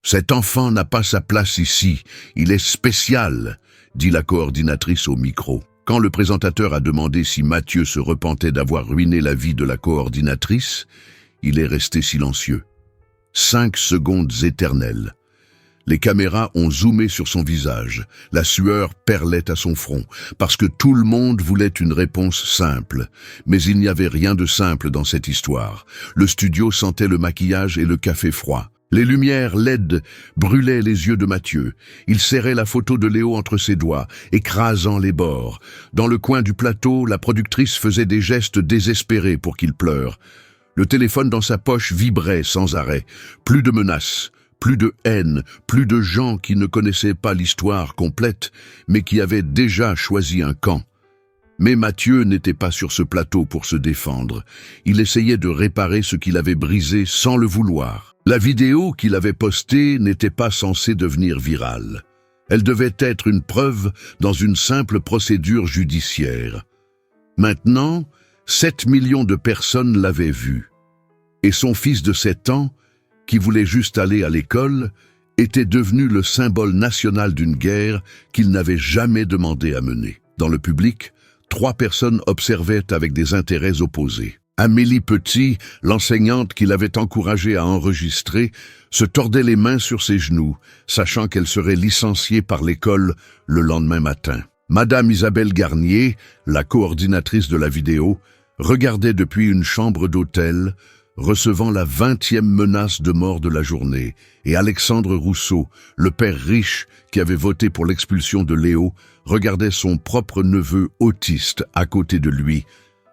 Cet enfant n'a pas sa place ici, il est spécial, dit la coordinatrice au micro. Quand le présentateur a demandé si Mathieu se repentait d'avoir ruiné la vie de la coordinatrice, il est resté silencieux. 5 secondes éternelles. Les caméras ont zoomé sur son visage. La sueur perlait à son front, parce que tout le monde voulait une réponse simple. Mais il n'y avait rien de simple dans cette histoire. Le studio sentait le maquillage et le café froid. Les lumières LED brûlaient les yeux de Mathieu. Il serrait la photo de Léo entre ses doigts, écrasant les bords. Dans le coin du plateau, la productrice faisait des gestes désespérés pour qu'il pleure. Le téléphone dans sa poche vibrait sans arrêt. Plus de menaces, plus de haine, plus de gens qui ne connaissaient pas l'histoire complète, mais qui avaient déjà choisi un camp. Mais Mathieu n'était pas sur ce plateau pour se défendre. Il essayait de réparer ce qu'il avait brisé sans le vouloir. La vidéo qu'il avait postée n'était pas censée devenir virale. Elle devait être une preuve dans une simple procédure judiciaire. Maintenant, 7 millions de personnes l'avaient vue. Et son fils de 7 ans, qui voulait juste aller à l'école, était devenu le symbole national d'une guerre qu'il n'avait jamais demandé à mener. Dans le public, 3 personnes observaient avec des intérêts opposés. Amélie Petit, l'enseignante qui l'avait encouragée à enregistrer, se tordait les mains sur ses genoux, sachant qu'elle serait licenciée par l'école le lendemain matin. Madame Isabelle Garnier, la coordinatrice de la vidéo, regardait depuis une chambre d'hôtel, recevant la 20e menace de mort de la journée, et Alexandre Rousseau, le père riche qui avait voté pour l'expulsion de Léo, regardait son propre neveu autiste à côté de lui,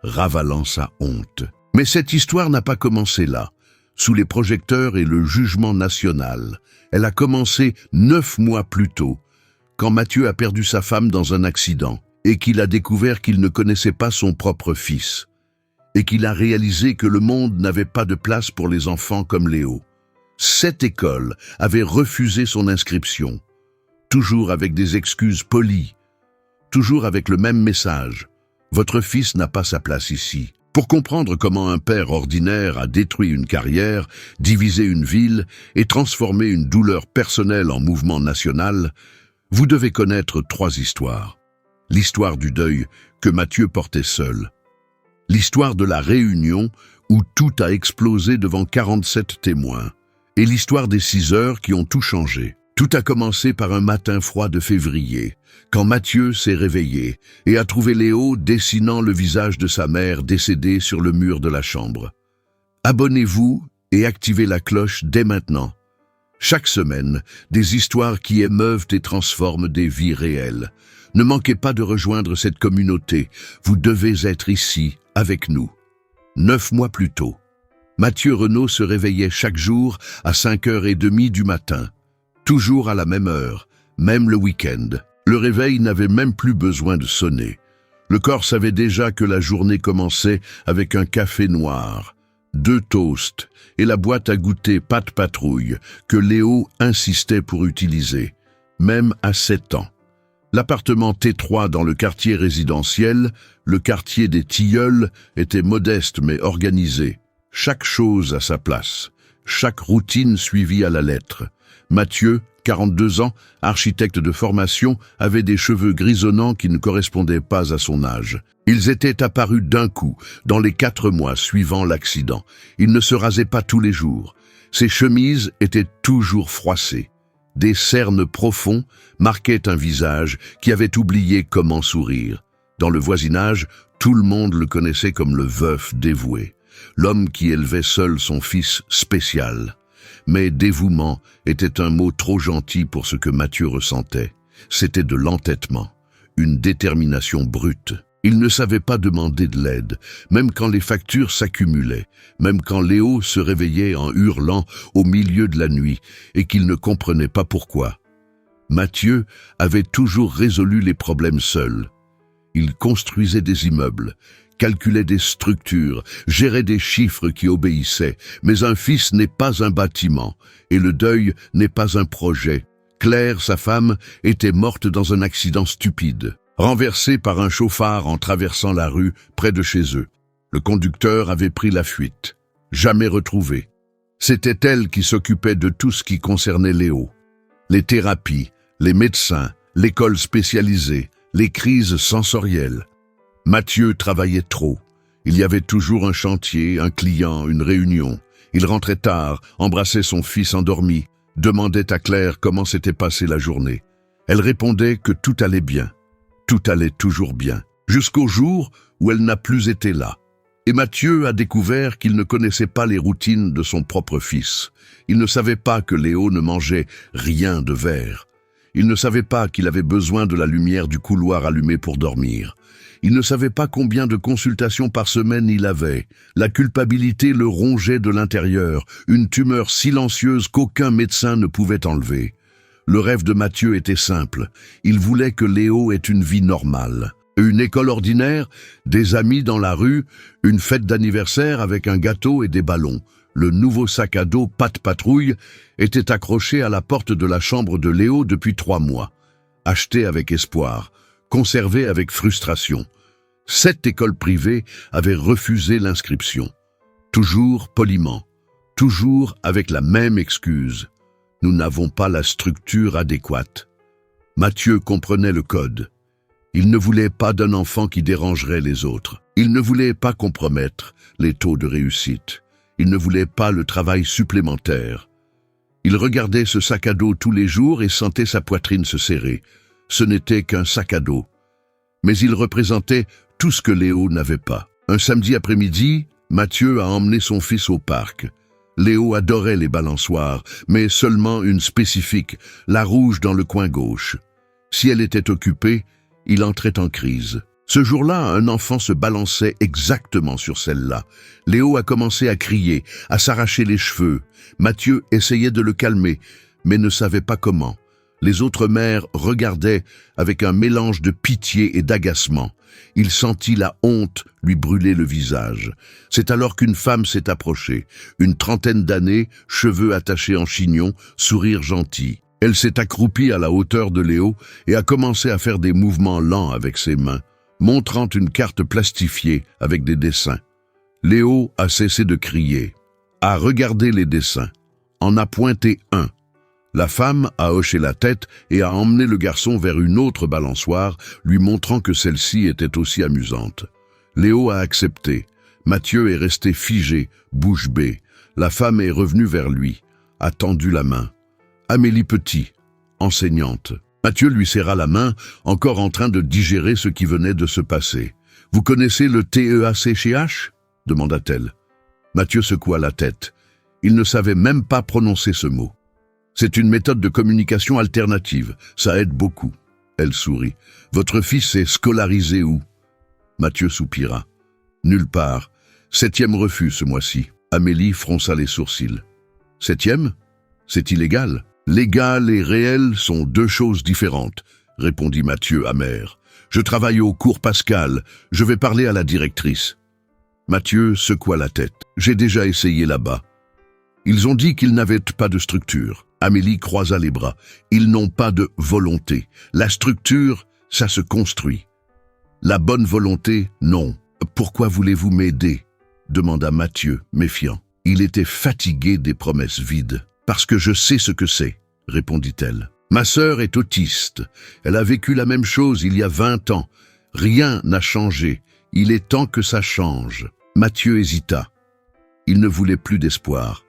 ravalant sa honte. Mais cette histoire n'a pas commencé là, sous les projecteurs et le jugement national. Elle a commencé 9 mois plus tôt, quand Mathieu a perdu sa femme dans un accident, et qu'il a découvert qu'il ne connaissait pas son propre fils, et qu'il a réalisé que le monde n'avait pas de place pour les enfants comme Léo. 7 écoles avaient refusé son inscription, toujours avec des excuses polies, toujours avec le même message. Votre fils n'a pas sa place ici. Pour comprendre comment un père ordinaire a détruit une carrière, divisé une ville et transformé une douleur personnelle en mouvement national, vous devez connaître 3 histoires. L'histoire du deuil que Mathieu portait seul. L'histoire de la réunion où tout a explosé devant 47 témoins. Et l'histoire des 6 heures qui ont tout changé. Tout a commencé par un matin froid de février, quand Mathieu s'est réveillé et a trouvé Léo dessinant le visage de sa mère décédée sur le mur de la chambre. Abonnez-vous et activez la cloche dès maintenant. Chaque semaine, des histoires qui émeuvent et transforment des vies réelles. Ne manquez pas de rejoindre cette communauté. Vous devez être ici, avec nous. 9 mois plus tôt, Mathieu Renaud se réveillait chaque jour à 5h30 du matin. Toujours à la même heure, même le week-end. Le réveil n'avait même plus besoin de sonner. Le corps savait déjà que la journée commençait avec un café noir, 2 toasts et la boîte à goûter pâte patrouille que Léo insistait pour utiliser, même à 7 ans. L'appartement T3 dans le quartier résidentiel, le quartier des Tilleuls, était modeste mais organisé. Chaque chose à sa place, chaque routine suivie à la lettre. Mathieu, 42 ans, architecte de formation, avait des cheveux grisonnants qui ne correspondaient pas à son âge. Ils étaient apparus d'un coup, dans les 4 mois suivant l'accident. Il ne se rasait pas tous les jours. Ses chemises étaient toujours froissées. Des cernes profonds marquaient un visage qui avait oublié comment sourire. Dans le voisinage, tout le monde le connaissait comme le veuf dévoué, l'homme qui élevait seul son fils spécial. Mais dévouement était un mot trop gentil pour ce que Mathieu ressentait. C'était de l'entêtement, une détermination brute. Il ne savait pas demander de l'aide, même quand les factures s'accumulaient, même quand Léo se réveillait en hurlant au milieu de la nuit et qu'il ne comprenait pas pourquoi. Mathieu avait toujours résolu les problèmes seul. Il construisait des immeubles, calculait des structures, gérait des chiffres qui obéissaient, mais un fils n'est pas un bâtiment, et le deuil n'est pas un projet. Claire, sa femme, était morte dans un accident stupide, renversée par un chauffard en traversant la rue près de chez eux. Le conducteur avait pris la fuite, jamais retrouvé. C'était elle qui s'occupait de tout ce qui concernait Léo. Les thérapies, les médecins, l'école spécialisée, les crises sensorielles. Mathieu travaillait trop. Il y avait toujours un chantier, un client, une réunion. Il rentrait tard, embrassait son fils endormi, demandait à Claire comment s'était passée la journée. Elle répondait que tout allait bien. Tout allait toujours bien. Jusqu'au jour où elle n'a plus été là. Et Mathieu a découvert qu'il ne connaissait pas les routines de son propre fils. Il ne savait pas que Léo ne mangeait rien de vert. Il ne savait pas qu'il avait besoin de la lumière du couloir allumée pour dormir. Il ne savait pas combien de consultations par semaine il avait. La culpabilité le rongeait de l'intérieur, une tumeur silencieuse qu'aucun médecin ne pouvait enlever. Le rêve de Mathieu était simple. Il voulait que Léo ait une vie normale. Une école ordinaire, des amis dans la rue, une fête d'anniversaire avec un gâteau et des ballons. Le nouveau sac à dos Pat' Patrouille était accroché à la porte de la chambre de Léo depuis 3 mois. Acheté avec espoir, conservé avec frustration. 7 écoles privées avaient refusé l'inscription. Toujours poliment, toujours avec la même excuse. Nous n'avons pas la structure adéquate. Mathieu comprenait le code. Il ne voulait pas d'un enfant qui dérangerait les autres. Il ne voulait pas compromettre les taux de réussite. Il ne voulait pas le travail supplémentaire. Il regardait ce sac à dos tous les jours et sentait sa poitrine se serrer. Ce n'était qu'un sac à dos. Mais il représentait tout ce que Léo n'avait pas. Un samedi après-midi, Mathieu a emmené son fils au parc. Léo adorait les balançoires, mais seulement une spécifique, la rouge dans le coin gauche. Si elle était occupée, il entrait en crise. Ce jour-là, un enfant se balançait exactement sur celle-là. Léo a commencé à crier, à s'arracher les cheveux. Mathieu essayait de le calmer, mais ne savait pas comment. Les autres mères regardaient avec un mélange de pitié et d'agacement. Il sentit la honte lui brûler le visage. C'est alors qu'une femme s'est approchée. Une trentaine d'années, cheveux attachés en chignon, sourire gentil. Elle s'est accroupie à la hauteur de Léo et a commencé à faire des mouvements lents avec ses mains, montrant une carte plastifiée avec des dessins. Léo a cessé de crier, a regardé les dessins, en a pointé un. La femme a hoché la tête et a emmené le garçon vers une autre balançoire, lui montrant que celle-ci était aussi amusante. Léo a accepté. Mathieu est resté figé, bouche bée. La femme est revenue vers lui, a tendu la main. Amélie Petit, enseignante. Mathieu lui serra la main, encore en train de digérer ce qui venait de se passer. « Vous connaissez le TEACH » demanda-t-elle. Mathieu secoua la tête. Il ne savait même pas prononcer ce mot. C'est une méthode de communication alternative. Ça aide beaucoup. Elle sourit. Votre fils est scolarisé où? Mathieu soupira. Nulle part. 7e refus ce mois-ci. Amélie fronça les sourcils. 7e? C'est illégal. Légal et réel sont 2 choses différentes, répondit Mathieu amer. Je travaille au cours Pascal. Je vais parler à la directrice. Mathieu secoua la tête. J'ai déjà essayé là-bas. Ils ont dit qu'ils n'avaient pas de structure. Amélie croisa les bras. Ils n'ont pas de volonté. La structure, ça se construit. La bonne volonté, non. Pourquoi voulez-vous m'aider? Demanda Mathieu, méfiant. Il était fatigué des promesses vides. Parce que je sais ce que c'est, répondit-elle. Ma sœur est autiste. Elle a vécu la même chose il y a 20 ans. Rien n'a changé. Il est temps que ça change. Mathieu hésita. Il ne voulait plus d'espoir.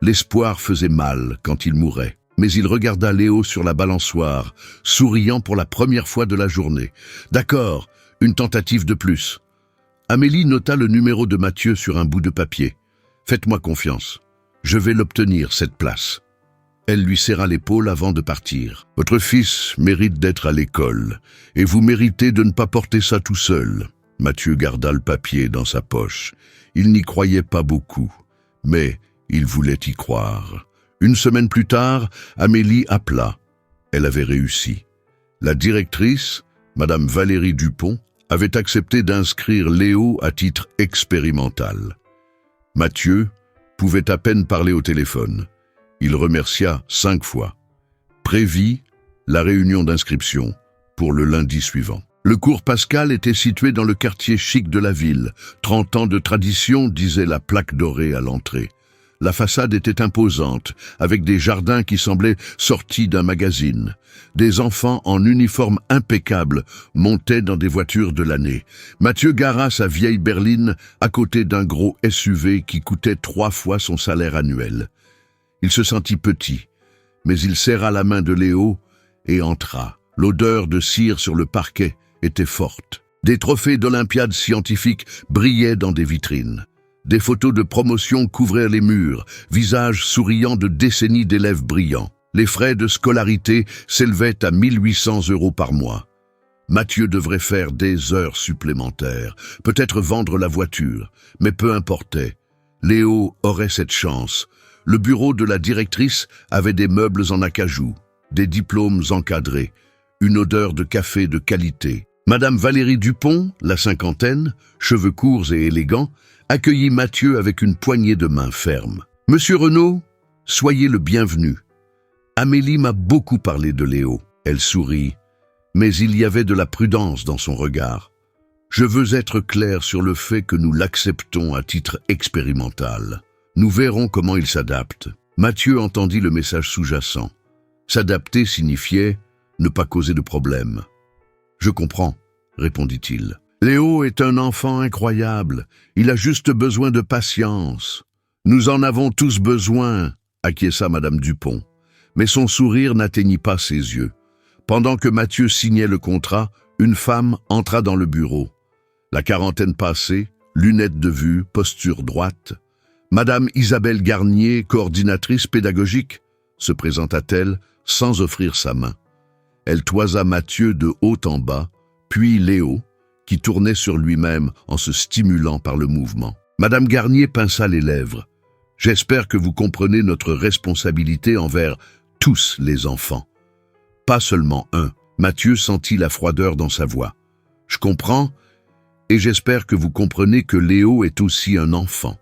L'espoir faisait mal quand il mourait. Mais il regarda Léo sur la balançoire, souriant pour la première fois de la journée. D'accord, une tentative de plus. Amélie nota le numéro de Mathieu sur un bout de papier. Faites-moi confiance. Je vais l'obtenir, cette place. Elle lui serra l'épaule avant de partir. Votre fils mérite d'être à l'école, et vous méritez de ne pas porter ça tout seul. Mathieu garda le papier dans sa poche. Il n'y croyait pas beaucoup, mais il voulait y croire. Une semaine plus tard, Amélie appela. Elle avait réussi. La directrice, Madame Valérie Dupont, avait accepté d'inscrire Léo à titre expérimental. Mathieu pouvait à peine parler au téléphone. Il remercia 5 fois. Prévit la réunion d'inscription pour le lundi suivant. Le cours Pascal était situé dans le quartier chic de la ville. 30 ans de tradition, disait la plaque dorée à l'entrée. La façade était imposante, avec des jardins qui semblaient sortis d'un magazine. Des enfants en uniforme impeccable montaient dans des voitures de l'année. Mathieu gara sa vieille berline à côté d'un gros SUV qui coûtait 3 fois son salaire annuel. Il se sentit petit, mais il serra la main de Léo et entra. L'odeur de cire sur le parquet était forte. Des trophées d'Olympiades scientifiques brillaient dans des vitrines. Des photos de promotion couvraient les murs, visages souriants de décennies d'élèves brillants. Les frais de scolarité s'élevaient à 1 800 € par mois. Mathieu devrait faire des heures supplémentaires, peut-être vendre la voiture, mais peu importait. Léo aurait cette chance. Le bureau de la directrice avait des meubles en acajou, des diplômes encadrés, une odeur de café de qualité. Madame Valérie Dupont, la cinquantaine, cheveux courts et élégants, accueillit Mathieu avec une poignée de main ferme. « Monsieur Renaud, soyez le bienvenu. Amélie m'a beaucoup parlé de Léo. » Elle sourit, mais il y avait de la prudence dans son regard. « Je veux être clair sur le fait que nous l'acceptons à titre expérimental. Nous verrons comment il s'adapte. » Mathieu entendit le message sous-jacent. S'adapter signifiait ne pas causer de problème. « Je comprends, » répondit-il. Léo est un enfant incroyable. Il a juste besoin de patience. Nous en avons tous besoin, acquiesça Madame Dupont. Mais son sourire n'atteignit pas ses yeux. Pendant que Mathieu signait le contrat, une femme entra dans le bureau. La quarantaine passée, lunettes de vue, posture droite. Madame Isabelle Garnier, coordinatrice pédagogique, se présenta-t-elle sans offrir sa main. Elle toisa Mathieu de haut en bas, puis Léo, qui tournait sur lui-même en se stimulant par le mouvement. Madame Garnier pinça les lèvres. « J'espère que vous comprenez notre responsabilité envers tous les enfants. Pas seulement un. » Mathieu sentit la froideur dans sa voix. « Je comprends, et j'espère que vous comprenez que Léo est aussi un enfant,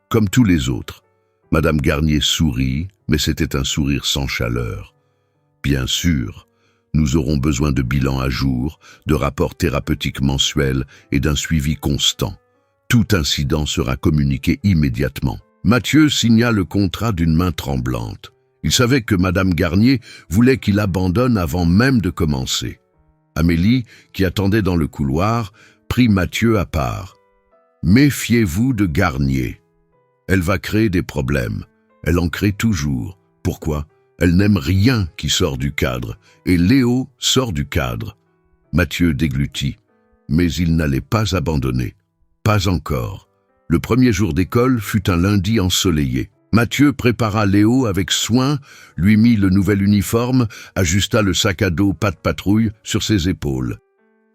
comme tous les autres. » Madame Garnier sourit, mais c'était un sourire sans chaleur. « Bien sûr. Nous aurons besoin de bilans à jour, de rapports thérapeutiques mensuels et d'un suivi constant. Tout incident sera communiqué immédiatement. » Mathieu signa le contrat d'une main tremblante. Il savait que Madame Garnier voulait qu'il abandonne avant même de commencer. Amélie, qui attendait dans le couloir, prit Mathieu à part. « Méfiez-vous de Garnier. Elle va créer des problèmes. Elle en crée toujours. Pourquoi ? Elle n'aime rien qui sort du cadre, et Léo sort du cadre. » Mathieu déglutit, mais il n'allait pas abandonner. Pas encore. Le premier jour d'école fut un lundi ensoleillé. Mathieu prépara Léo avec soin, lui mit le nouvel uniforme, ajusta le sac à dos patte patrouille sur ses épaules.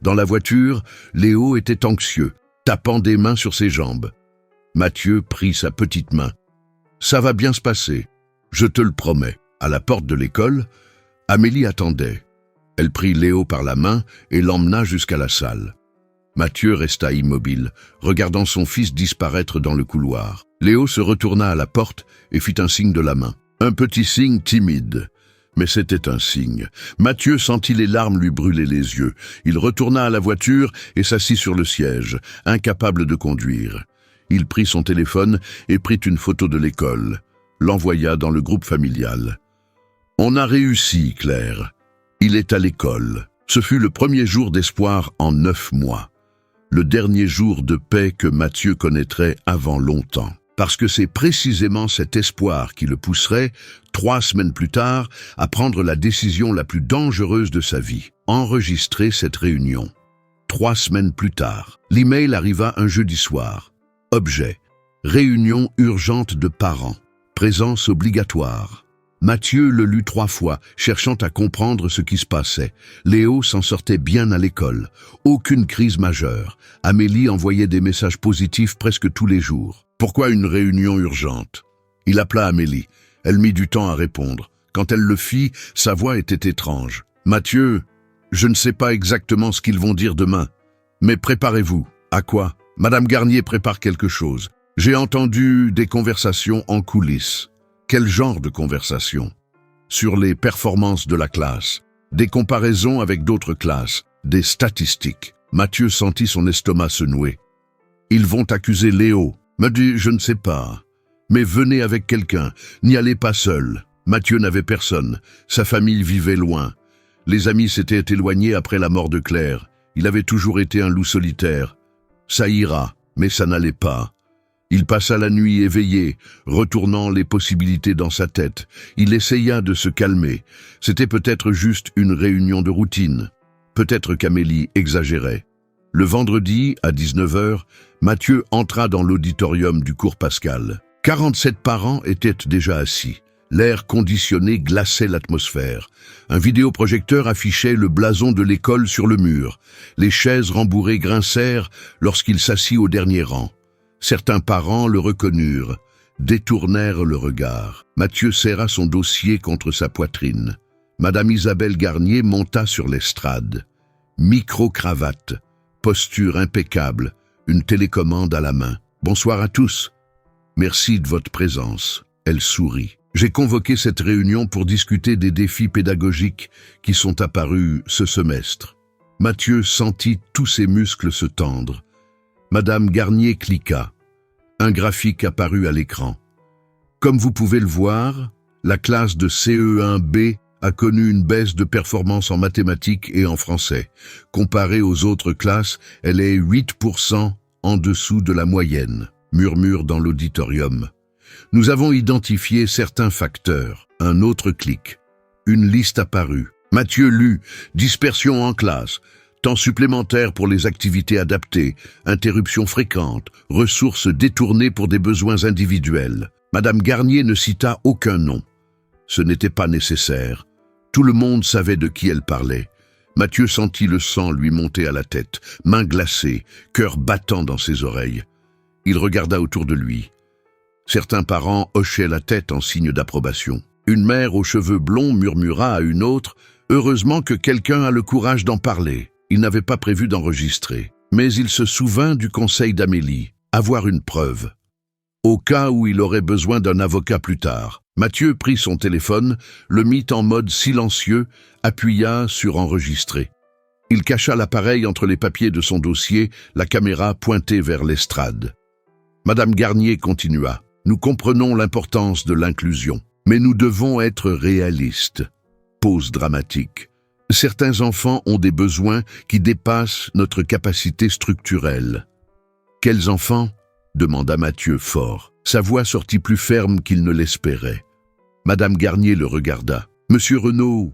Dans la voiture, Léo était anxieux, tapant des mains sur ses jambes. Mathieu prit sa petite main. « Ça va bien se passer, je te le promets. » À la porte de l'école, Amélie attendait. Elle prit Léo par la main et l'emmena jusqu'à la salle. Mathieu resta immobile, regardant son fils disparaître dans le couloir. Léo se retourna à la porte et fit un signe de la main. Un petit signe timide. Mais c'était un signe. Mathieu sentit les larmes lui brûler les yeux. Il retourna à la voiture et s'assit sur le siège, incapable de conduire. Il prit son téléphone et prit une photo de l'école. L'envoya dans le groupe familial. « On a réussi, Claire. Il est à l'école. » Ce fut le premier jour d'espoir en 9 mois. Le dernier jour de paix que Mathieu connaîtrait avant longtemps. Parce que c'est précisément cet espoir qui le pousserait, 3 semaines plus tard, à prendre la décision la plus dangereuse de sa vie. Enregistrer cette réunion. 3 semaines plus tard, l'email arriva un jeudi soir. Objet. Réunion urgente de parents. Présence obligatoire. Mathieu le lut 3 fois, cherchant à comprendre ce qui se passait. Léo s'en sortait bien à l'école. Aucune crise majeure. Amélie envoyait des messages positifs presque tous les jours. Pourquoi une réunion urgente? Il appela Amélie. Elle mit du temps à répondre. Quand elle le fit, sa voix était étrange. « Mathieu, je ne sais pas exactement ce qu'ils vont dire demain. Mais préparez-vous. » « À quoi? » « Madame Garnier prépare quelque chose. J'ai entendu des conversations en coulisses. » Quel genre de conversation? Sur les performances de la classe, des comparaisons avec d'autres classes, des statistiques. Mathieu sentit son estomac se nouer. Ils vont accuser Léo. Me dit, je ne sais pas. Mais venez avec quelqu'un, n'y allez pas seul. Mathieu n'avait personne, sa famille vivait loin. Les amis s'étaient éloignés après la mort de Claire. Il avait toujours été un loup solitaire. Ça ira, mais ça n'allait pas. Il passa la nuit éveillé, retournant les possibilités dans sa tête. Il essaya de se calmer. C'était peut-être juste une réunion de routine. Peut-être qu'Amélie exagérait. Le vendredi, à 19h, Mathieu entra dans l'auditorium du cours Pascal. 47 parents étaient déjà assis. L'air conditionné glaçait l'atmosphère. Un vidéoprojecteur affichait le blason de l'école sur le mur. Les chaises rembourrées grincèrent lorsqu'il s'assit au dernier rang. Certains parents le reconnurent, détournèrent le regard. Mathieu serra son dossier contre sa poitrine. Madame Isabelle Garnier monta sur l'estrade. Micro-cravate, posture impeccable, une télécommande à la main. « Bonsoir à tous. Merci de votre présence. » Elle sourit. « J'ai convoqué cette réunion pour discuter des défis pédagogiques qui sont apparus ce semestre. » Mathieu sentit tous ses muscles se tendre. Madame Garnier cliqua. Un graphique apparut à l'écran. Comme vous pouvez le voir, la classe de CE1B a connu une baisse de performance en mathématiques et en français. Comparée aux autres classes, elle est 8% en dessous de la moyenne, murmure dans l'auditorium. Nous avons identifié certains facteurs. Un autre clic. Une liste apparut. Mathieu lut « Dispersion en classe ». Temps supplémentaire pour les activités adaptées, interruptions fréquentes, ressources détournées pour des besoins individuels. Madame Garnier ne cita aucun nom. Ce n'était pas nécessaire. Tout le monde savait de qui elle parlait. Mathieu sentit le sang lui monter à la tête, mains glacées, cœur battant dans ses oreilles. Il regarda autour de lui. Certains parents hochaient la tête en signe d'approbation. Une mère aux cheveux blonds murmura à une autre « Heureusement que quelqu'un a le courage d'en parler ». Il n'avait pas prévu d'enregistrer, mais il se souvint du conseil d'Amélie, avoir une preuve. Au cas où il aurait besoin d'un avocat plus tard, Mathieu prit son téléphone, le mit en mode silencieux, appuya sur enregistrer. Il cacha l'appareil entre les papiers de son dossier, la caméra pointée vers l'estrade. Madame Garnier continua. « Nous comprenons l'importance de l'inclusion, mais nous devons être réalistes. » Pause dramatique. Certains enfants ont des besoins qui dépassent notre capacité structurelle. « Quels enfants ?» demanda Mathieu fort. Sa voix sortit plus ferme qu'il ne l'espérait. Madame Garnier le regarda. « Monsieur Renaud,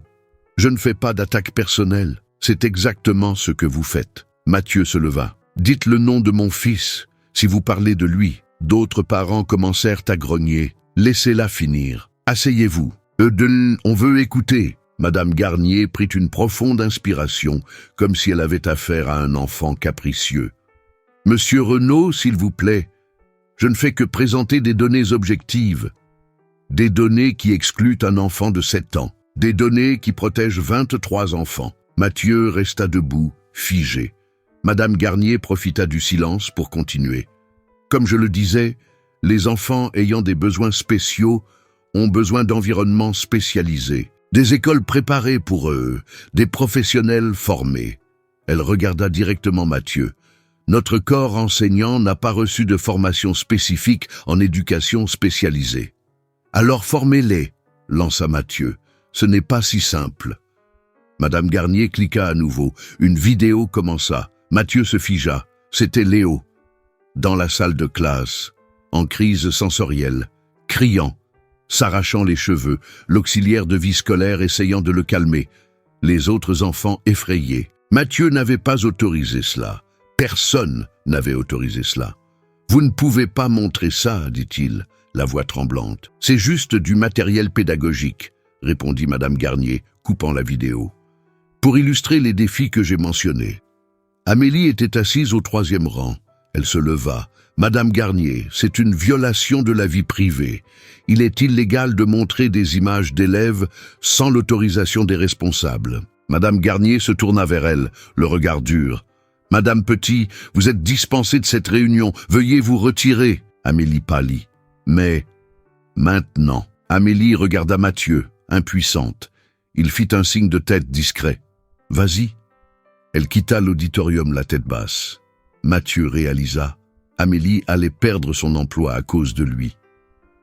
je ne fais pas d'attaque personnelle. C'est exactement ce que vous faites. » Mathieu se leva. « Dites le nom de mon fils, si vous parlez de lui. » D'autres parents commencèrent à grogner. « Laissez-la finir. Asseyez-vous. On veut écouter. » Madame Garnier prit une profonde inspiration, comme si elle avait affaire à un enfant capricieux. « Monsieur Renaud, s'il vous plaît, je ne fais que présenter des données objectives. Des données qui excluent un enfant de 7 ans. Des données qui protègent 23 enfants. » Mathieu resta debout, figé. Madame Garnier profita du silence pour continuer. « Comme je le disais, les enfants ayant des besoins spéciaux ont besoin d'environnements spécialisés. Des écoles préparées pour eux, des professionnels formés. » Elle regarda directement Mathieu. « Notre corps enseignant n'a pas reçu de formation spécifique en éducation spécialisée. »« Alors formez-les, » lança Mathieu. « Ce n'est pas si simple. » Madame Garnier cliqua à nouveau. Une vidéo commença. Mathieu se figea. C'était Léo. Dans la salle de classe, en crise sensorielle, criant, s'arrachant les cheveux, l'auxiliaire de vie scolaire essayant de le calmer. Les autres enfants effrayés. Mathieu n'avait pas autorisé cela. Personne n'avait autorisé cela. « Vous ne pouvez pas montrer ça, dit-il, la voix tremblante. « C'est juste du matériel pédagogique, » répondit Madame Garnier, coupant la vidéo. « Pour illustrer les défis que j'ai mentionnés. » Amélie était assise au 3e rang. Elle se leva. « Madame Garnier, c'est une violation de la vie privée. Il est illégal de montrer des images d'élèves sans l'autorisation des responsables. » Madame Garnier se tourna vers elle, le regard dur. « Madame Petit, vous êtes dispensée de cette réunion. Veuillez vous retirer. » Amélie pâlit. « Mais maintenant ?» Amélie regarda Mathieu, impuissante. Il fit un signe de tête discret. « Vas-y. » Elle quitta l'auditorium la tête basse. Mathieu réalisa. Amélie allait perdre son emploi à cause de lui.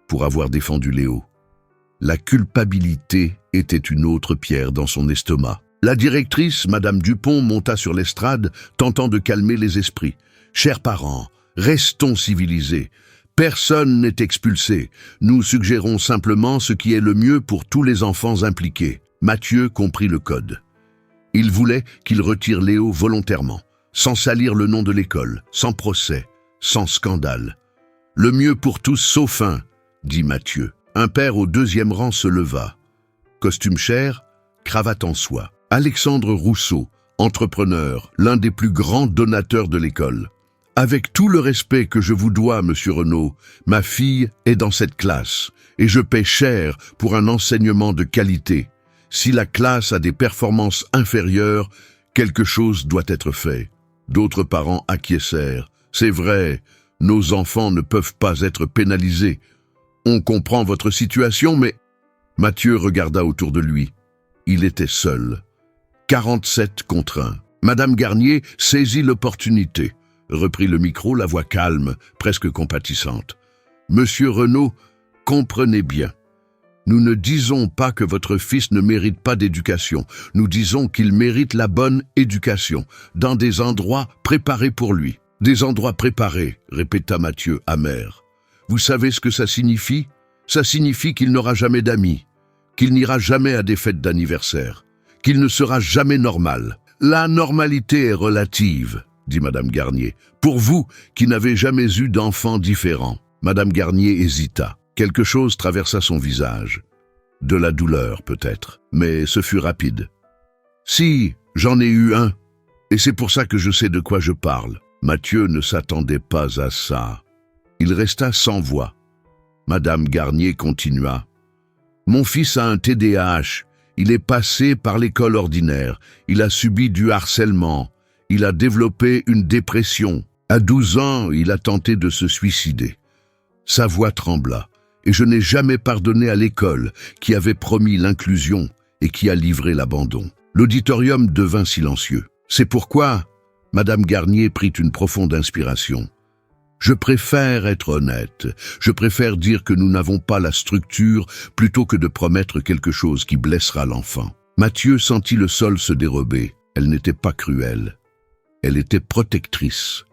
pour avoir défendu Léo. La culpabilité était une autre pierre dans son estomac. La directrice, Madame Dupont, monta sur l'estrade, tentant de calmer les esprits. « Chers parents, restons civilisés. Personne n'est expulsé. Nous suggérons simplement ce qui est le mieux pour tous les enfants impliqués. » Mathieu comprit le code. Il voulait qu'il retire Léo volontairement, sans salir le nom de l'école, sans procès, sans scandale. « Le mieux pour tous sauf un, » dit Mathieu. Un père au deuxième rang se leva. Costume cher, cravate en soie. Alexandre Rousseau, entrepreneur, l'un des plus grands donateurs de l'école. Avec tout le respect que je vous dois, monsieur Renaud, ma fille est dans cette classe et je paie cher pour un enseignement de qualité. Si la classe a des performances inférieures, quelque chose doit être fait. D'autres parents acquiescèrent. C'est vrai, nos enfants ne peuvent pas être pénalisés. On comprend votre situation, mais... Mathieu regarda autour de lui. Il était seul. 47 contre 1. Madame Garnier saisit l'opportunité. Reprit le micro, la voix calme, presque compatissante. Monsieur Renaud, comprenez bien. Nous ne disons pas que votre fils ne mérite pas d'éducation. Nous disons qu'il mérite la bonne éducation, dans des endroits préparés pour lui. Des endroits préparés, répéta Mathieu, amer. Vous savez ce que ça signifie? Ça signifie qu'il n'aura jamais d'amis, qu'il n'ira jamais à des fêtes d'anniversaire, qu'il ne sera jamais normal. La normalité est relative, dit Madame Garnier. Pour vous, qui n'avez jamais eu d'enfant différent. Madame Garnier hésita. Quelque chose traversa son visage. De la douleur, peut-être, mais ce fut rapide. Si, j'en ai eu un, et c'est pour ça que je sais de quoi je parle. Mathieu ne s'attendait pas à ça. Il resta sans voix. Madame Garnier continua. « Mon fils a un TDAH. Il est passé par l'école ordinaire. Il a subi du harcèlement. Il a développé une dépression. À 12 ans, il a tenté de se suicider. » Sa voix trembla. « Et je n'ai jamais pardonné à l'école qui avait promis l'inclusion et qui a livré l'abandon. » L'auditorium devint silencieux. C'est pourquoi Madame Garnier prit une profonde inspiration. Je préfère être honnête. Je préfère dire que nous n'avons pas la structure plutôt que de promettre quelque chose qui blessera l'enfant. Mathieu sentit le sol se dérober. Elle n'était pas cruelle. Elle était protectrice.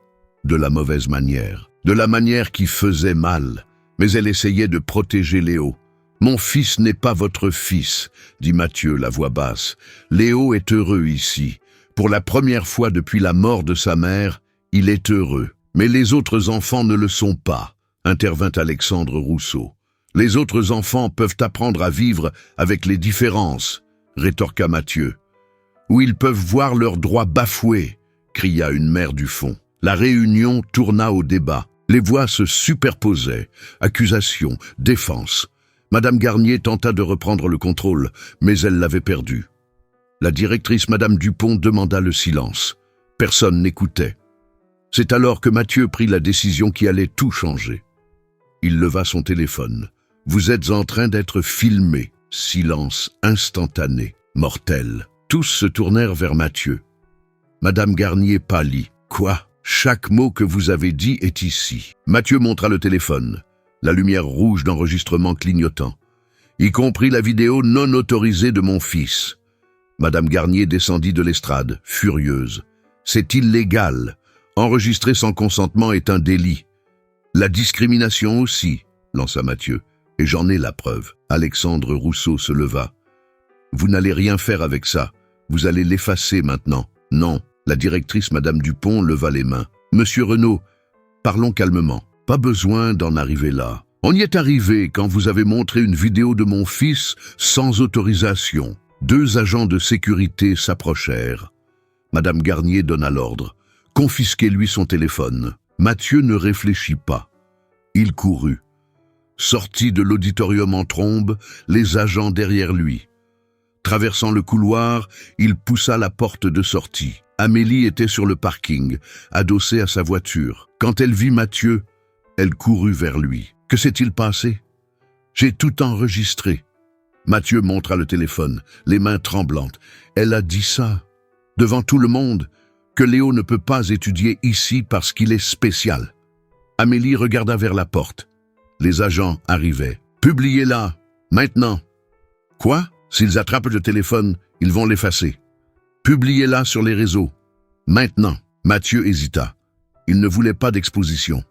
De la mauvaise manière. De la manière qui faisait mal. Mais elle essayait de protéger Léo. « Mon fils n'est pas votre fils, » dit Mathieu, la voix basse. « Léo est heureux ici. Pour la première fois depuis la mort de sa mère, il est heureux. Mais les autres enfants ne le sont pas, » intervint Alexandre Rousseau. « Les autres enfants peuvent apprendre à vivre avec les différences, » rétorqua Mathieu. « Ou ils peuvent voir leurs droits bafoués, » cria une mère du fond. La réunion tourna au débat. Les voix se superposaient, accusations, défense. Madame Garnier tenta de reprendre le contrôle, mais elle l'avait perdu. La directrice Madame Dupont demanda le silence. Personne n'écoutait. C'est alors que Mathieu prit la décision qui allait tout changer. Il leva son téléphone. « Vous êtes en train d'être filmé. » Silence instantané, mortel. Tous se tournèrent vers Mathieu. Madame Garnier pâlit. « Quoi ? Chaque mot que vous avez dit est ici. » Mathieu montra le téléphone, la lumière rouge d'enregistrement clignotant. « Y compris la vidéo non autorisée de mon fils. » Madame Garnier descendit de l'estrade, furieuse. « C'est illégal. Enregistrer sans consentement est un délit. »« La discrimination aussi, » lança Mathieu. « Et j'en ai la preuve. » Alexandre Rousseau se leva. « Vous n'allez rien faire avec ça. Vous allez l'effacer maintenant. » « Non. » La directrice Madame Dupont leva les mains. « Monsieur Renaud, parlons calmement. Pas besoin d'en arriver là. On y est arrivé quand vous avez montré une vidéo de mon fils sans autorisation. » 2 agents de sécurité s'approchèrent. Madame Garnier donna l'ordre. « Confisquez-lui son téléphone. » Mathieu ne réfléchit pas. Il courut. Sorti de l'auditorium en trombe, les agents derrière lui. Traversant le couloir, il poussa la porte de sortie. Amélie était sur le parking, adossée à sa voiture. Quand elle vit Mathieu, elle courut vers lui. « Que s'est-il passé ?»« J'ai tout enregistré. » Mathieu montra le téléphone, les mains tremblantes. « Elle a dit ça, devant tout le monde, que Léo ne peut pas étudier ici parce qu'il est spécial. » Amélie regarda vers la porte. Les agents arrivaient. « Publiez-la, maintenant !»« Quoi? S'ils attrapent le téléphone, ils vont l'effacer. »« Publiez-la sur les réseaux. Maintenant !» Mathieu hésita. Il ne voulait pas d'exposition.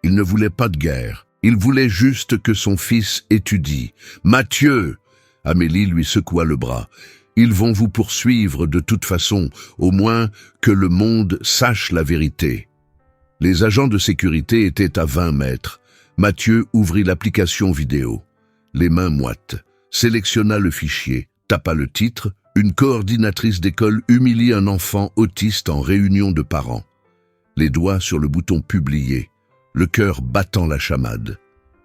Il ne voulait pas de guerre. Il voulait juste que son fils étudie. « Mathieu !» Amélie lui secoua le bras. « Ils vont vous poursuivre de toute façon, au moins que le monde sache la vérité. » Les agents de sécurité étaient à 20 mètres. Mathieu ouvrit l'application vidéo. Les mains moites. Sélectionna le fichier, tapa le titre. Une coordinatrice d'école humilie un enfant autiste en réunion de parents. Les doigts sur le bouton « Publier », le cœur battant la chamade.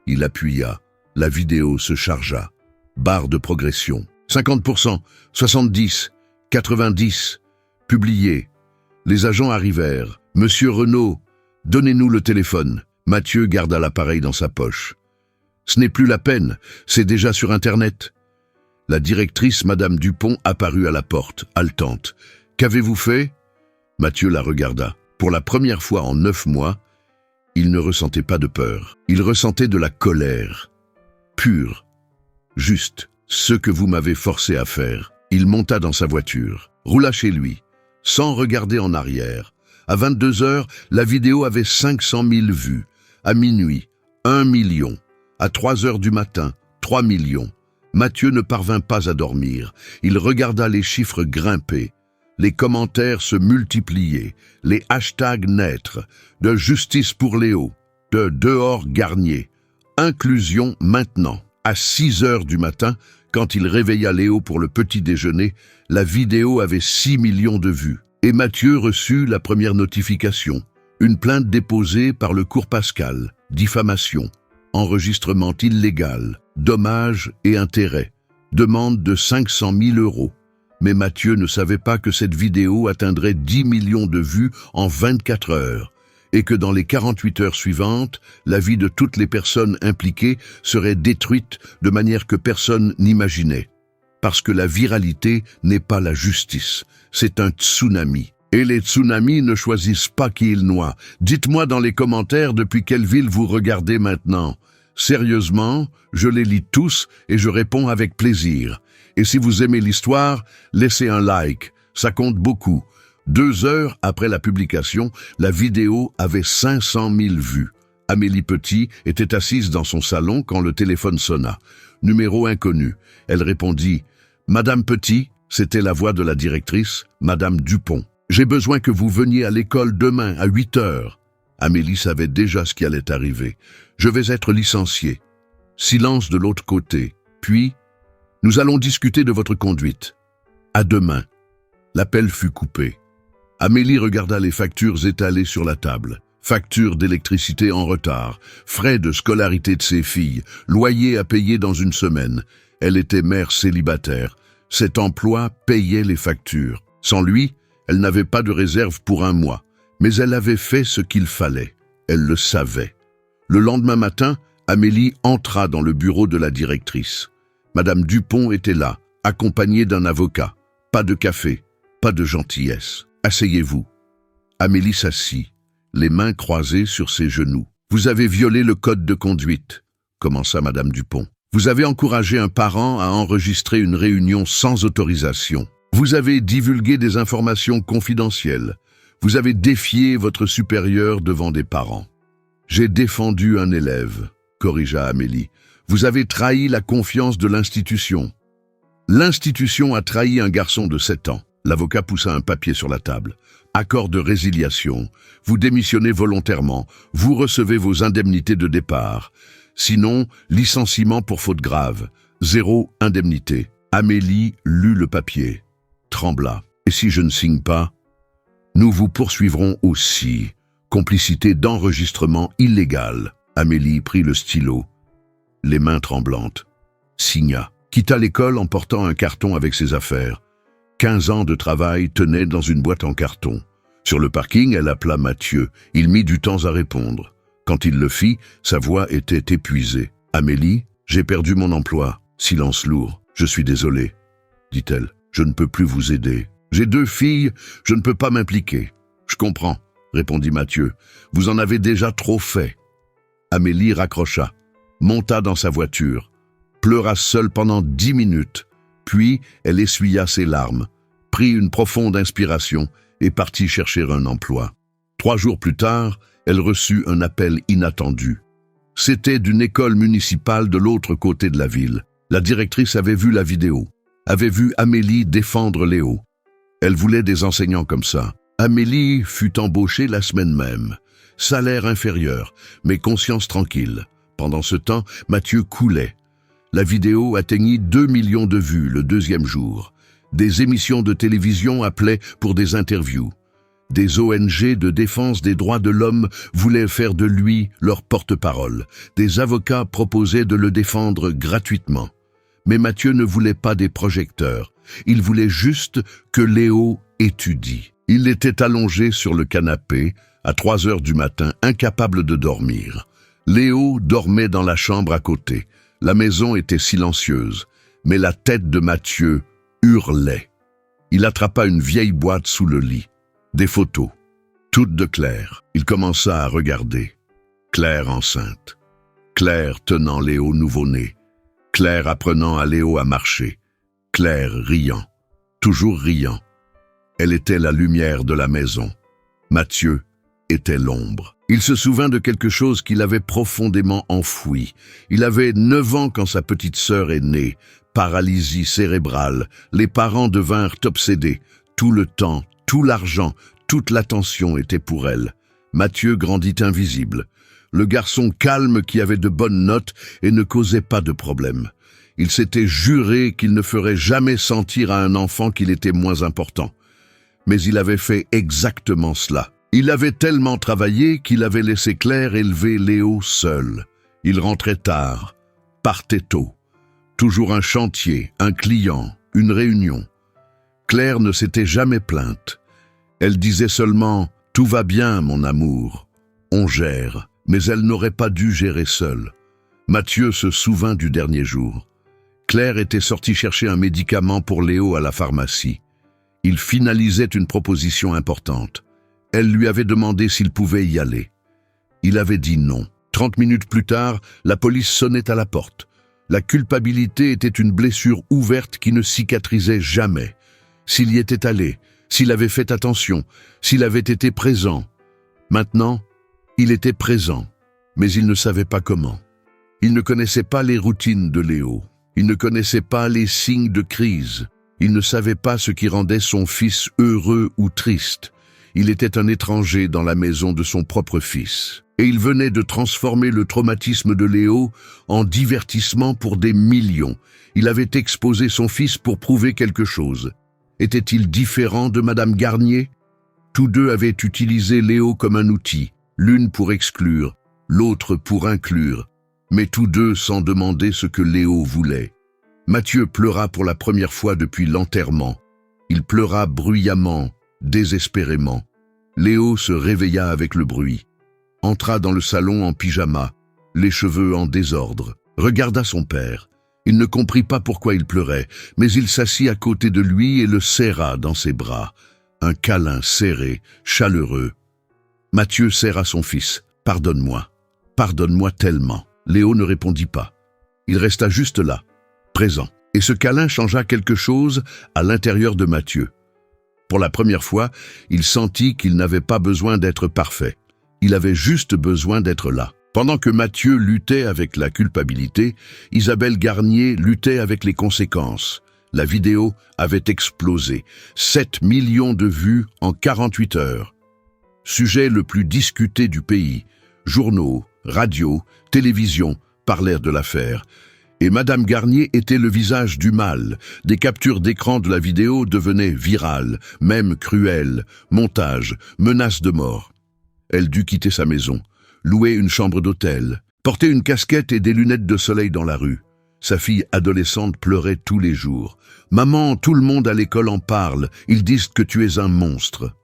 Il appuya. La vidéo se chargea. Barre de progression. 50%, 70, 90. Publié. Les agents arrivèrent. « Monsieur Renaud, donnez-nous le téléphone. » Mathieu garda l'appareil dans sa poche. « Ce n'est plus la peine, c'est déjà sur Internet. » La directrice, Madame Dupont, apparut à la porte, haletante. « Qu'avez-vous fait ?» Mathieu la regarda. Pour la première fois en 9 mois, il ne ressentait pas de peur. Il ressentait de la colère. Pure. Juste. Ce que vous m'avez forcé à faire. Il monta dans sa voiture, roula chez lui, sans regarder en arrière. À 22 heures, la vidéo avait 500 000 vues. À minuit, 1 million. À 3 heures du matin, 3 millions. Mathieu ne parvint pas à dormir. Il regarda les chiffres grimper. Les commentaires se multipliaient. Les hashtags naître. De justice pour Léo. De dehors Garnier. Inclusion maintenant. À 6 heures du matin, quand il réveilla Léo pour le petit déjeuner, la vidéo avait 6 millions de vues. Et Mathieu reçut la première notification. Une plainte déposée par le cours Pascal. Diffamation. Enregistrement illégal. Dommages et intérêts. Demande de 500 000 €. Mais Mathieu ne savait pas que cette vidéo atteindrait 10 millions de vues en 24 heures et que dans les 48 heures suivantes, la vie de toutes les personnes impliquées serait détruite de manière que personne n'imaginait. Parce que la viralité n'est pas la justice, c'est un tsunami. Et les tsunamis ne choisissent pas qui ils noient. Dites-moi dans les commentaires depuis quelle ville vous regardez maintenant. Sérieusement, je les lis tous et je réponds avec plaisir. Et si vous aimez l'histoire, laissez un like, ça compte beaucoup. 2 heures après la publication, la vidéo avait 500 000 vues. Amélie Petit était assise dans son salon quand le téléphone sonna. Numéro inconnu. Elle répondit « Madame Petit », c'était la voix de la directrice, Madame Dupont. « J'ai besoin que vous veniez à l'école demain à 8 heures. » Amélie savait déjà ce qui allait arriver. « Je vais être licenciée. » Silence de l'autre côté. Puis, « Nous allons discuter de votre conduite. » À demain. L'appel fut coupé. Amélie regarda les factures étalées sur la table. Factures d'électricité en retard, frais de scolarité de ses filles, loyer à payer dans une semaine. Elle était mère célibataire. Cet emploi payait les factures. Sans lui, elle n'avait pas de réserve pour 1 mois. Mais elle avait fait ce qu'il fallait. Elle le savait. Le lendemain matin, Amélie entra dans le bureau de la directrice. Madame Dupont était là, accompagnée d'un avocat. Pas de café, pas de gentillesse. Asseyez-vous. Amélie s'assit, les mains croisées sur ses genoux. Vous avez violé le code de conduite, commença Madame Dupont. Vous avez encouragé un parent à enregistrer une réunion sans autorisation. Vous avez divulgué des informations confidentielles. Vous avez défié votre supérieur devant des parents. J'ai défendu un élève, corrigea Amélie. Vous avez trahi la confiance de l'institution. L'institution a trahi un garçon de 7 ans. L'avocat poussa un papier sur la table. Accord de résiliation. Vous démissionnez volontairement. Vous recevez vos indemnités de départ. Sinon, licenciement pour faute grave. 0 indemnité. Amélie lut le papier. Trembla. Et si je ne signe pas? Nous vous poursuivrons aussi. Complicité d'enregistrement illégal. Amélie prit le stylo, les mains tremblantes. Signa. Quitta l'école en portant un carton avec ses affaires. 15 ans de travail tenaient dans une boîte en carton. Sur le parking, elle appela Mathieu. Il mit du temps à répondre. Quand il le fit, sa voix était épuisée. « Amélie, j'ai perdu mon emploi. » Silence lourd. « Je suis désolée, dit-elle. Je ne peux plus vous aider. J'ai 2 filles, je ne peux pas m'impliquer. »« Je comprends, répondit Mathieu. Vous en avez déjà trop fait. » Amélie raccrocha. monta dans sa voiture, pleura seule pendant 10 minutes, puis elle essuya ses larmes, prit une profonde inspiration et partit chercher un emploi. 3 jours plus tard, elle reçut un appel inattendu. C'était d'une école municipale de l'autre côté de la ville. La directrice avait vu la vidéo, avait vu Amélie défendre Léo. Elle voulait des enseignants comme ça. Amélie fut embauchée la semaine même. Salaire inférieur, mais conscience tranquille. Pendant ce temps, Mathieu coulait. La vidéo atteignit 2 millions de vues le 2e jour. Des émissions de télévision appelaient pour des interviews. Des ONG de défense des droits de l'homme voulaient faire de lui leur porte-parole. Des avocats proposaient de le défendre gratuitement. Mais Mathieu ne voulait pas des projecteurs. Il voulait juste que Léo étudie. Il était allongé sur le canapé, à 3 heures du matin, incapable de dormir. Léo dormait dans la chambre à côté. La maison était silencieuse, mais la tête de Mathieu hurlait. Il attrapa une vieille boîte sous le lit. Des photos, toutes de Claire. Il commença à regarder. Claire enceinte. Claire tenant Léo nouveau-né. Claire apprenant à Léo à marcher. Claire riant. Toujours riant. Elle était la lumière de la maison. Mathieu était l'ombre. Il se souvint de quelque chose qu'il avait profondément enfoui. Il avait 9 ans quand sa petite sœur est née. Paralysie cérébrale. Les parents devinrent obsédés. Tout le temps, tout l'argent, toute l'attention était pour elle. Mathieu grandit invisible. Le garçon calme qui avait de bonnes notes et ne causait pas de problème. Il s'était juré qu'il ne ferait jamais sentir à un enfant qu'il était moins important. Mais il avait fait exactement cela. Il avait tellement travaillé qu'il avait laissé Claire élever Léo seul. Il rentrait tard, partait tôt. Toujours un chantier, un client, une réunion. Claire ne s'était jamais plainte. Elle disait seulement « Tout va bien, mon amour, on gère », mais elle n'aurait pas dû gérer seule. Mathieu se souvint du dernier jour. Claire était sortie chercher un médicament pour Léo à la pharmacie. Il finalisait une proposition importante. Elle lui avait demandé s'il pouvait y aller. Il avait dit non. 30 minutes plus tard, la police sonnait à la porte. La culpabilité était une blessure ouverte qui ne cicatrisait jamais. S'il y était allé, s'il avait fait attention, s'il avait été présent. Maintenant, il était présent, mais il ne savait pas comment. Il ne connaissait pas les routines de Léo. Il ne connaissait pas les signes de crise. Il ne savait pas ce qui rendait son fils heureux ou triste. Il était un étranger dans la maison de son propre fils. Et il venait de transformer le traumatisme de Léo en divertissement pour des millions. Il avait exposé son fils pour prouver quelque chose. Était-il différent de Madame Garnier? Tous deux avaient utilisé Léo comme un outil, l'une pour exclure, l'autre pour inclure, mais tous deux sans demander ce que Léo voulait. Mathieu pleura pour la première fois depuis l'enterrement. Il pleura bruyamment, désespérément. Léo se réveilla avec le bruit, entra dans le salon en pyjama, les cheveux en désordre, regarda son père. Il ne comprit pas pourquoi il pleurait, mais il s'assit à côté de lui et le serra dans ses bras. Un câlin serré, chaleureux. Mathieu serra son fils. « Pardonne-moi. Pardonne-moi tellement. » Léo ne répondit pas. Il resta juste là, présent. Et ce câlin changea quelque chose à l'intérieur de Mathieu. Pour la première fois, il sentit qu'il n'avait pas besoin d'être parfait. Il avait juste besoin d'être là. Pendant que Mathieu luttait avec la culpabilité, Isabelle Garnier luttait avec les conséquences. La vidéo avait explosé. 7 millions de vues en 48 heures. Sujet le plus discuté du pays. Journaux, radios, télévision parlèrent de l'affaire. Et Madame Garnier était le visage du mal. Des captures d'écran de la vidéo devenaient virales, même cruelles, montages, menaces de mort. Elle dut quitter sa maison, louer une chambre d'hôtel, porter une casquette et des lunettes de soleil dans la rue. Sa fille adolescente pleurait tous les jours. « Maman, tout le monde à l'école en parle, ils disent que tu es un monstre. »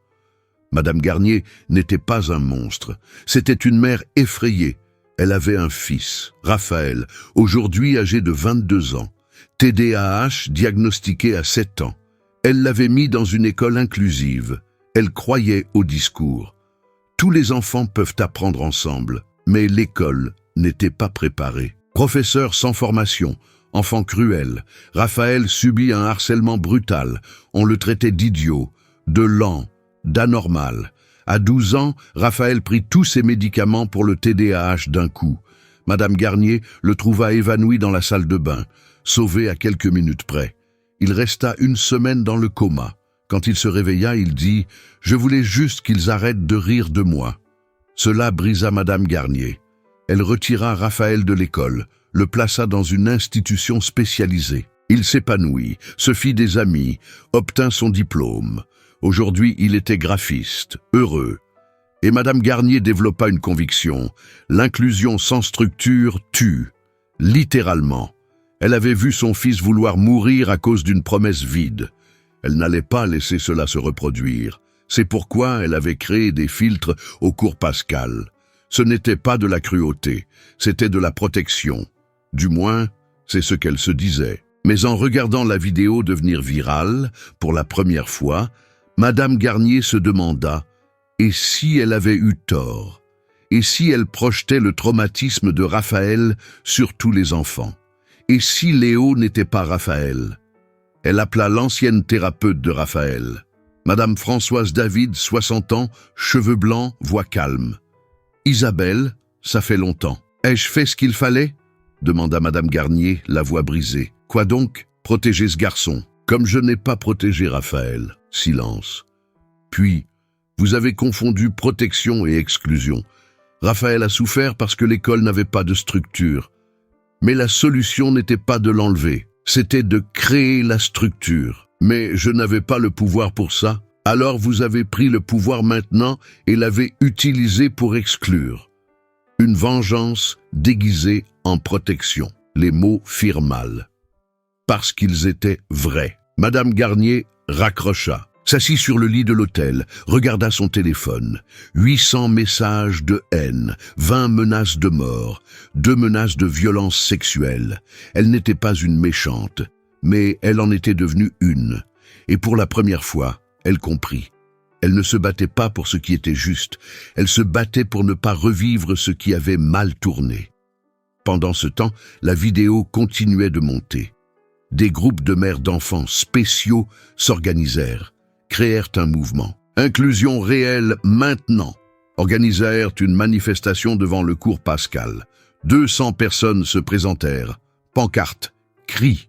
Madame Garnier n'était pas un monstre, c'était une mère effrayée. Elle avait un fils, Raphaël, aujourd'hui âgé de 22 ans, TDAH diagnostiqué à 7 ans. Elle l'avait mis dans une école inclusive. Elle croyait au discours. Tous les enfants peuvent apprendre ensemble, mais l'école n'était pas préparée. Professeur sans formation, enfant cruel, Raphaël subit un harcèlement brutal. On le traitait d'idiot, de lent, d'anormal. À 12 ans, Raphaël prit tous ses médicaments pour le TDAH d'un coup. Madame Garnier le trouva évanoui dans la salle de bain, sauvé à quelques minutes près. Il resta une semaine dans le coma. Quand il se réveilla, il dit « Je voulais juste qu'ils arrêtent de rire de moi ». Cela brisa Madame Garnier. Elle retira Raphaël de l'école, le plaça dans une institution spécialisée. Il s'épanouit, se fit des amis, obtint son diplôme. Aujourd'hui, il était graphiste, heureux. Et Madame Garnier développa une conviction. L'inclusion sans structure tue, littéralement. Elle avait vu son fils vouloir mourir à cause d'une promesse vide. Elle n'allait pas laisser cela se reproduire. C'est pourquoi elle avait créé des filtres au cours Pascal. Ce n'était pas de la cruauté, c'était de la protection. Du moins, c'est ce qu'elle se disait. Mais en regardant la vidéo devenir virale, pour la première fois, Madame Garnier se demanda « Et si elle avait eu tort? Et si elle projetait le traumatisme de Raphaël sur tous les enfants? Et si Léo n'était pas Raphaël ?» Elle appela l'ancienne thérapeute de Raphaël. Madame Françoise David, 60 ans, cheveux blancs, voix calme. « Isabelle, ça fait longtemps. Ai-je fait ce qu'il fallait ?» demanda Madame Garnier, la voix brisée. « Quoi donc? Protéger ce garçon. Comme je n'ai pas protégé Raphaël. » Silence. Puis, vous avez confondu protection et exclusion. Raphaël a souffert parce que l'école n'avait pas de structure. Mais la solution n'était pas de l'enlever, c'était de créer la structure. Mais je n'avais pas le pouvoir pour ça. Alors vous avez pris le pouvoir maintenant et l'avez utilisé pour exclure. Une vengeance déguisée en protection. Les mots firent mal. Parce qu'ils étaient vrais. Madame Garnier raccrocha, s'assit sur le lit de l'hôtel, regarda son téléphone. 800 messages de haine, 20 menaces de mort, 2 menaces de violence sexuelle. Elle n'était pas une méchante, mais elle en était devenue une. Et pour la première fois, elle comprit. Elle ne se battait pas pour ce qui était juste, elle se battait pour ne pas revivre ce qui avait mal tourné. Pendant ce temps, la vidéo continuait de monter. Des groupes de mères d'enfants spéciaux s'organisèrent, créèrent un mouvement. Inclusion réelle maintenant. Organisèrent une manifestation devant le cours Pascal. 200 personnes se présentèrent. Pancartes, cris,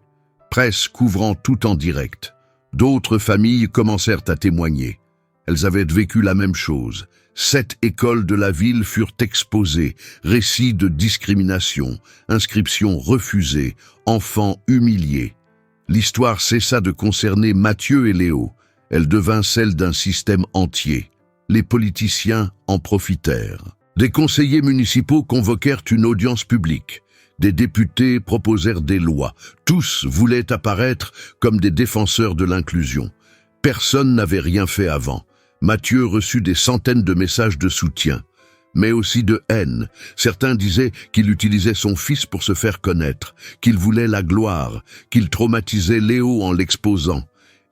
presse couvrant tout en direct. D'autres familles commencèrent à témoigner. Elles avaient vécu la même chose. 7 écoles de la ville furent exposées, récits de discrimination, inscriptions refusées, enfants humiliés. L'histoire cessa de concerner Mathieu et Léo. Elle devint celle d'un système entier. Les politiciens en profitèrent. Des conseillers municipaux convoquèrent une audience publique. Des députés proposèrent des lois. Tous voulaient apparaître comme des défenseurs de l'inclusion. Personne n'avait rien fait avant. Mathieu reçut des centaines de messages de soutien, mais aussi de haine. Certains disaient qu'il utilisait son fils pour se faire connaître, qu'il voulait la gloire, qu'il traumatisait Léo en l'exposant.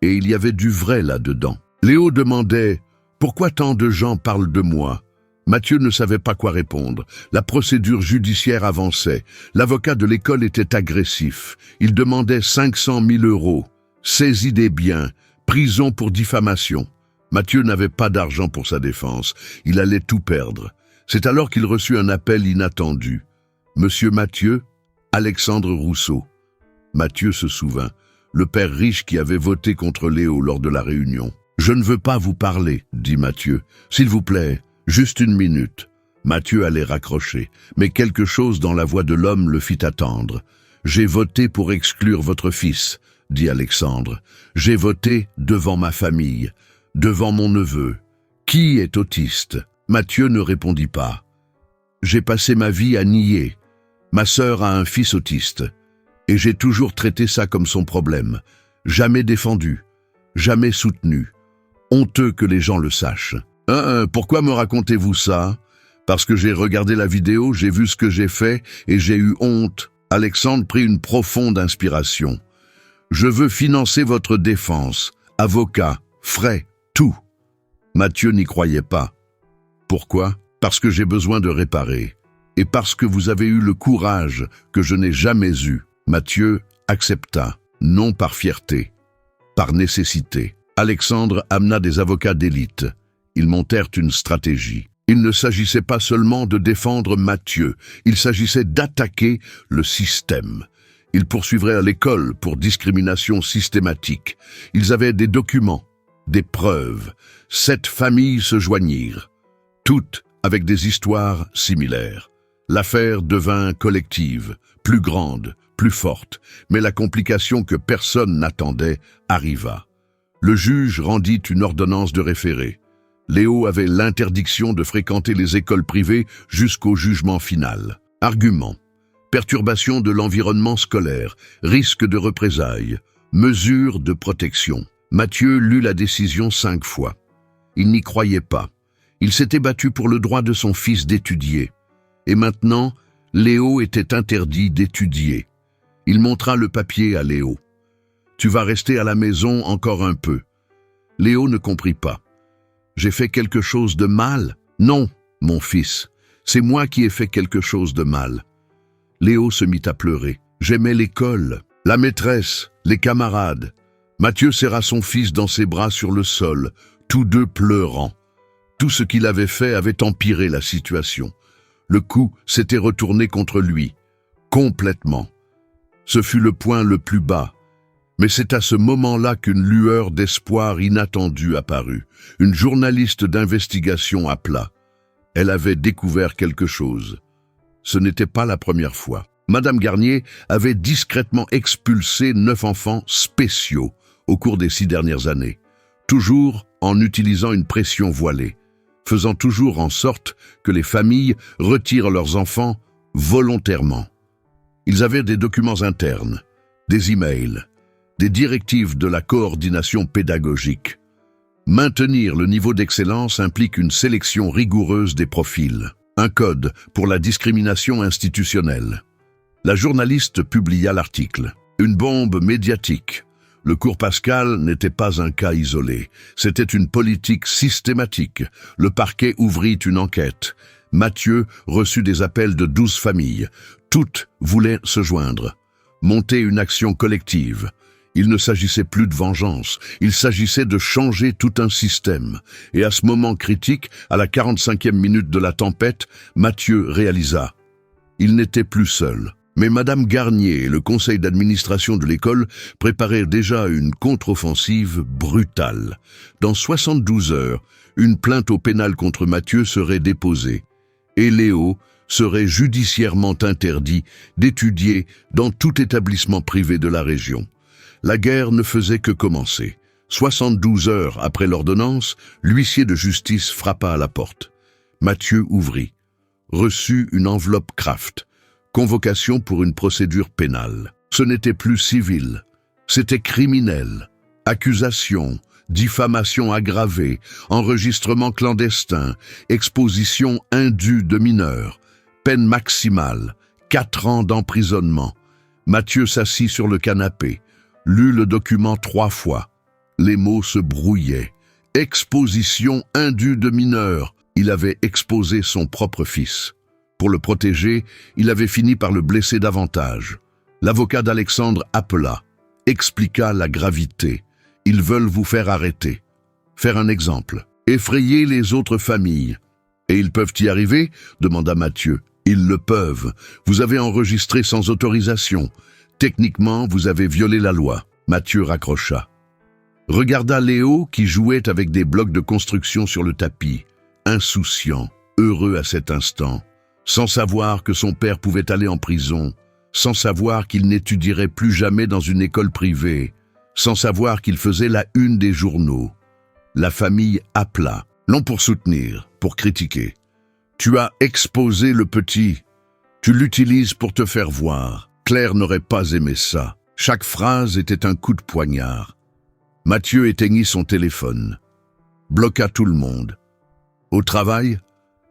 Et il y avait du vrai là-dedans. Léo demandait « Pourquoi tant de gens parlent de moi ?» Mathieu ne savait pas quoi répondre. La procédure judiciaire avançait. L'avocat de l'école était agressif. Il demandait 500 000 €, saisie des biens, prison pour diffamation. Mathieu n'avait pas d'argent pour sa défense. Il allait tout perdre. C'est alors qu'il reçut un appel inattendu. « Monsieur Mathieu, Alexandre Rousseau. » Mathieu se souvint, le père riche qui avait voté contre Léo lors de la réunion. « Je ne veux pas vous parler, » dit Mathieu. « S'il vous plaît, juste une minute. » Mathieu allait raccrocher, mais quelque chose dans la voix de l'homme le fit attendre. « J'ai voté pour exclure votre fils, » dit Alexandre. « J'ai voté devant ma famille. Devant mon neveu. Qui est autiste ?» Mathieu ne répondit pas. « J'ai passé ma vie à nier. Ma sœur a un fils autiste. Et j'ai toujours traité ça comme son problème. Jamais défendu. Jamais soutenu. Honteux que les gens le sachent. Pourquoi me racontez-vous ça? Parce que j'ai regardé la vidéo, j'ai vu ce que j'ai fait et j'ai eu honte. » Alexandre prit une profonde inspiration. « Je veux financer votre défense. Avocat, frais. Tout. » Mathieu n'y croyait pas. Pourquoi? Parce que j'ai besoin de réparer. et parce que vous avez eu le courage que je n'ai jamais eu. » Mathieu accepta, non par fierté, par nécessité. Alexandre amena des avocats d'élite. Ils montèrent une stratégie. Il ne s'agissait pas seulement de défendre Mathieu, il s'agissait d'attaquer le système. Ils poursuivraient à l'école pour discrimination systématique. Ils avaient des documents, des preuves. 7 familles se joignirent, toutes avec des histoires similaires. L'affaire devint collective, plus grande, plus forte, mais la complication que personne n'attendait arriva. Le juge rendit une ordonnance de référé. Léo avait l'interdiction de fréquenter les écoles privées jusqu'au jugement final. Argument: perturbation de l'environnement scolaire, risque de représailles, mesures de protection. Mathieu lut la décision 5 fois. Il n'y croyait pas. Il s'était battu pour le droit de son fils d'étudier. Et maintenant, Léo était interdit d'étudier. Il montra le papier à Léo. « Tu vas rester à la maison encore un peu. » Léo ne comprit pas. « J'ai fait quelque chose de mal ?»« Non, mon fils, c'est moi qui ai fait quelque chose de mal. » Léo se mit à pleurer. « J'aimais l'école, la maîtresse, les camarades. » Mathieu serra son fils dans ses bras sur le sol, tous deux pleurant. Tout ce qu'il avait fait avait empiré la situation. Le coup s'était retourné contre lui, complètement. Ce fut le point le plus bas. Mais c'est à ce moment-là qu'une lueur d'espoir inattendue apparut. Une journaliste d'investigation appela. Elle avait découvert quelque chose. Ce n'était pas la première fois. Madame Garnier avait discrètement expulsé 9 enfants spéciaux au cours des 6 dernières années, toujours en utilisant une pression voilée, faisant toujours en sorte que les familles retirent leurs enfants volontairement. Ils avaient des documents internes, des emails, des directives de la coordination pédagogique. Maintenir le niveau d'excellence implique une sélection rigoureuse des profils, un code pour la discrimination institutionnelle. La journaliste publia l'article. Une bombe médiatique. Le cours Pascal n'était pas un cas isolé. C'était une politique systématique. Le parquet ouvrit une enquête. Mathieu reçut des appels de 12 familles. Toutes voulaient se joindre. Monter une action collective. Il ne s'agissait plus de vengeance. Il s'agissait de changer tout un système. Et à ce moment critique, à la 45e minute de la tempête, Mathieu réalisa. Il n'était plus seul. Mais Madame Garnier et le conseil d'administration de l'école préparaient déjà une contre-offensive brutale. Dans 72 heures, une plainte au pénal contre Mathieu serait déposée. Et Léo serait judiciairement interdit d'étudier dans tout établissement privé de la région. La guerre ne faisait que commencer. 72 heures après l'ordonnance, l'huissier de justice frappa à la porte. Mathieu ouvrit. Reçut une enveloppe Kraft. Convocation pour une procédure pénale. Ce n'était plus civil, c'était criminel. Accusation, diffamation aggravée, enregistrement clandestin, exposition indue de mineurs, peine maximale, 4 ans d'emprisonnement. Mathieu s'assit sur le canapé, lut le document 3 fois. Les mots se brouillaient. Exposition indue de mineurs. Il avait exposé son propre fils. Pour le protéger, il avait fini par le blesser davantage. L'avocat d'Alexandre appela, expliqua la gravité. Ils veulent vous faire arrêter. Faire un exemple. Effrayer les autres familles. Et ils peuvent y arriver ? Demanda Mathieu. Ils le peuvent. Vous avez enregistré sans autorisation. Techniquement, vous avez violé la loi. Mathieu raccrocha. Regarda Léo qui jouait avec des blocs de construction sur le tapis. Insouciant, heureux à cet instant. Sans savoir que son père pouvait aller en prison, sans savoir qu'il n'étudierait plus jamais dans une école privée, sans savoir qu'il faisait la une des journaux. La famille appela, non pour soutenir, pour critiquer. « Tu as exposé le petit. Tu l'utilises pour te faire voir. » Claire n'aurait pas aimé ça. Chaque phrase était un coup de poignard. Mathieu éteignit son téléphone, bloqua tout le monde. Au travail,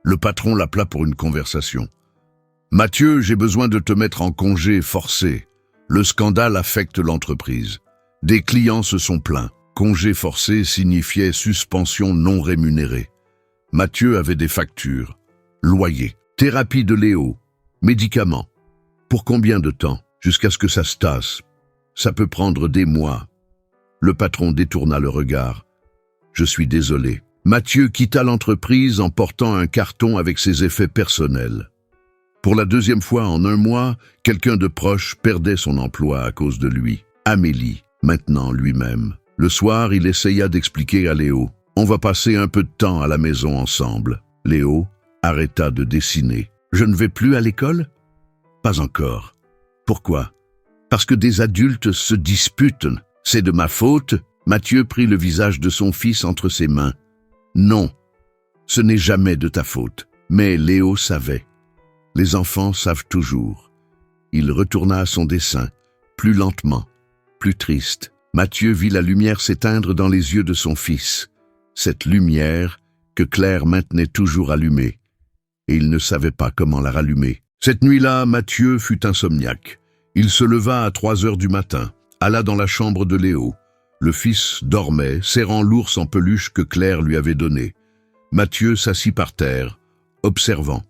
le patron l'appela pour une conversation. « Mathieu, j'ai besoin de te mettre en congé forcé. Le scandale affecte l'entreprise. Des clients se sont plaints. Congé forcé signifiait suspension non rémunérée. Mathieu avait des factures. Loyer. Thérapie de Léo. Médicaments. Pour combien de temps? Jusqu'à ce que ça se tasse. Ça peut prendre des mois. Le patron détourna le regard. Je suis désolé. Mathieu quitta l'entreprise en portant un carton avec ses effets personnels. Pour la deuxième fois en un mois, quelqu'un de proche perdait son emploi à cause de lui. Amélie, maintenant lui-même. Le soir, il essaya d'expliquer à Léo. On va passer un peu de temps à la maison ensemble. Léo arrêta de dessiner. Je ne vais plus à l'école? Pas encore. Pourquoi? Parce que des adultes se disputent. C'est de ma faute? Mathieu prit le visage de son fils entre ses mains. Non, ce n'est jamais de ta faute. Mais Léo savait. Les enfants savent toujours. Il retourna à son dessin, plus lentement, plus triste. Mathieu vit la lumière s'éteindre dans les yeux de son fils. Cette lumière que Claire maintenait toujours allumée. Et il ne savait pas comment la rallumer. Cette nuit-là, Mathieu fut insomniaque. Il se leva à 3 heures du matin, alla dans la chambre de Léo. Le fils dormait, serrant l'ours en peluche que Claire lui avait donné. Mathieu s'assit par terre, observant.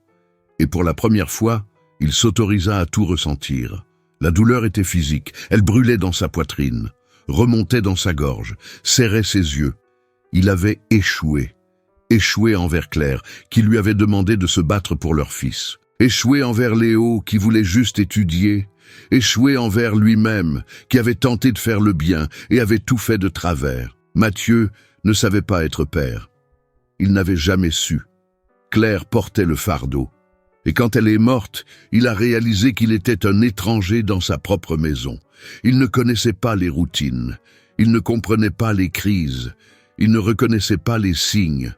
Et pour la première fois, il s'autorisa à tout ressentir. La douleur était physique, elle brûlait dans sa poitrine, remontait dans sa gorge, serrait ses yeux. Il avait échoué. Échoué envers Claire, qui lui avait demandé de se battre pour leur fils. Échoué envers Léo, qui voulait juste étudier. Échoué envers lui-même, qui avait tenté de faire le bien et avait tout fait de travers. Mathieu ne savait pas être père. Il n'avait jamais su. Claire portait le fardeau. Et quand elle est morte, il a réalisé qu'il était un étranger dans sa propre maison. Il ne connaissait pas les routines. Il ne comprenait pas les crises. Il ne reconnaissait pas les signes.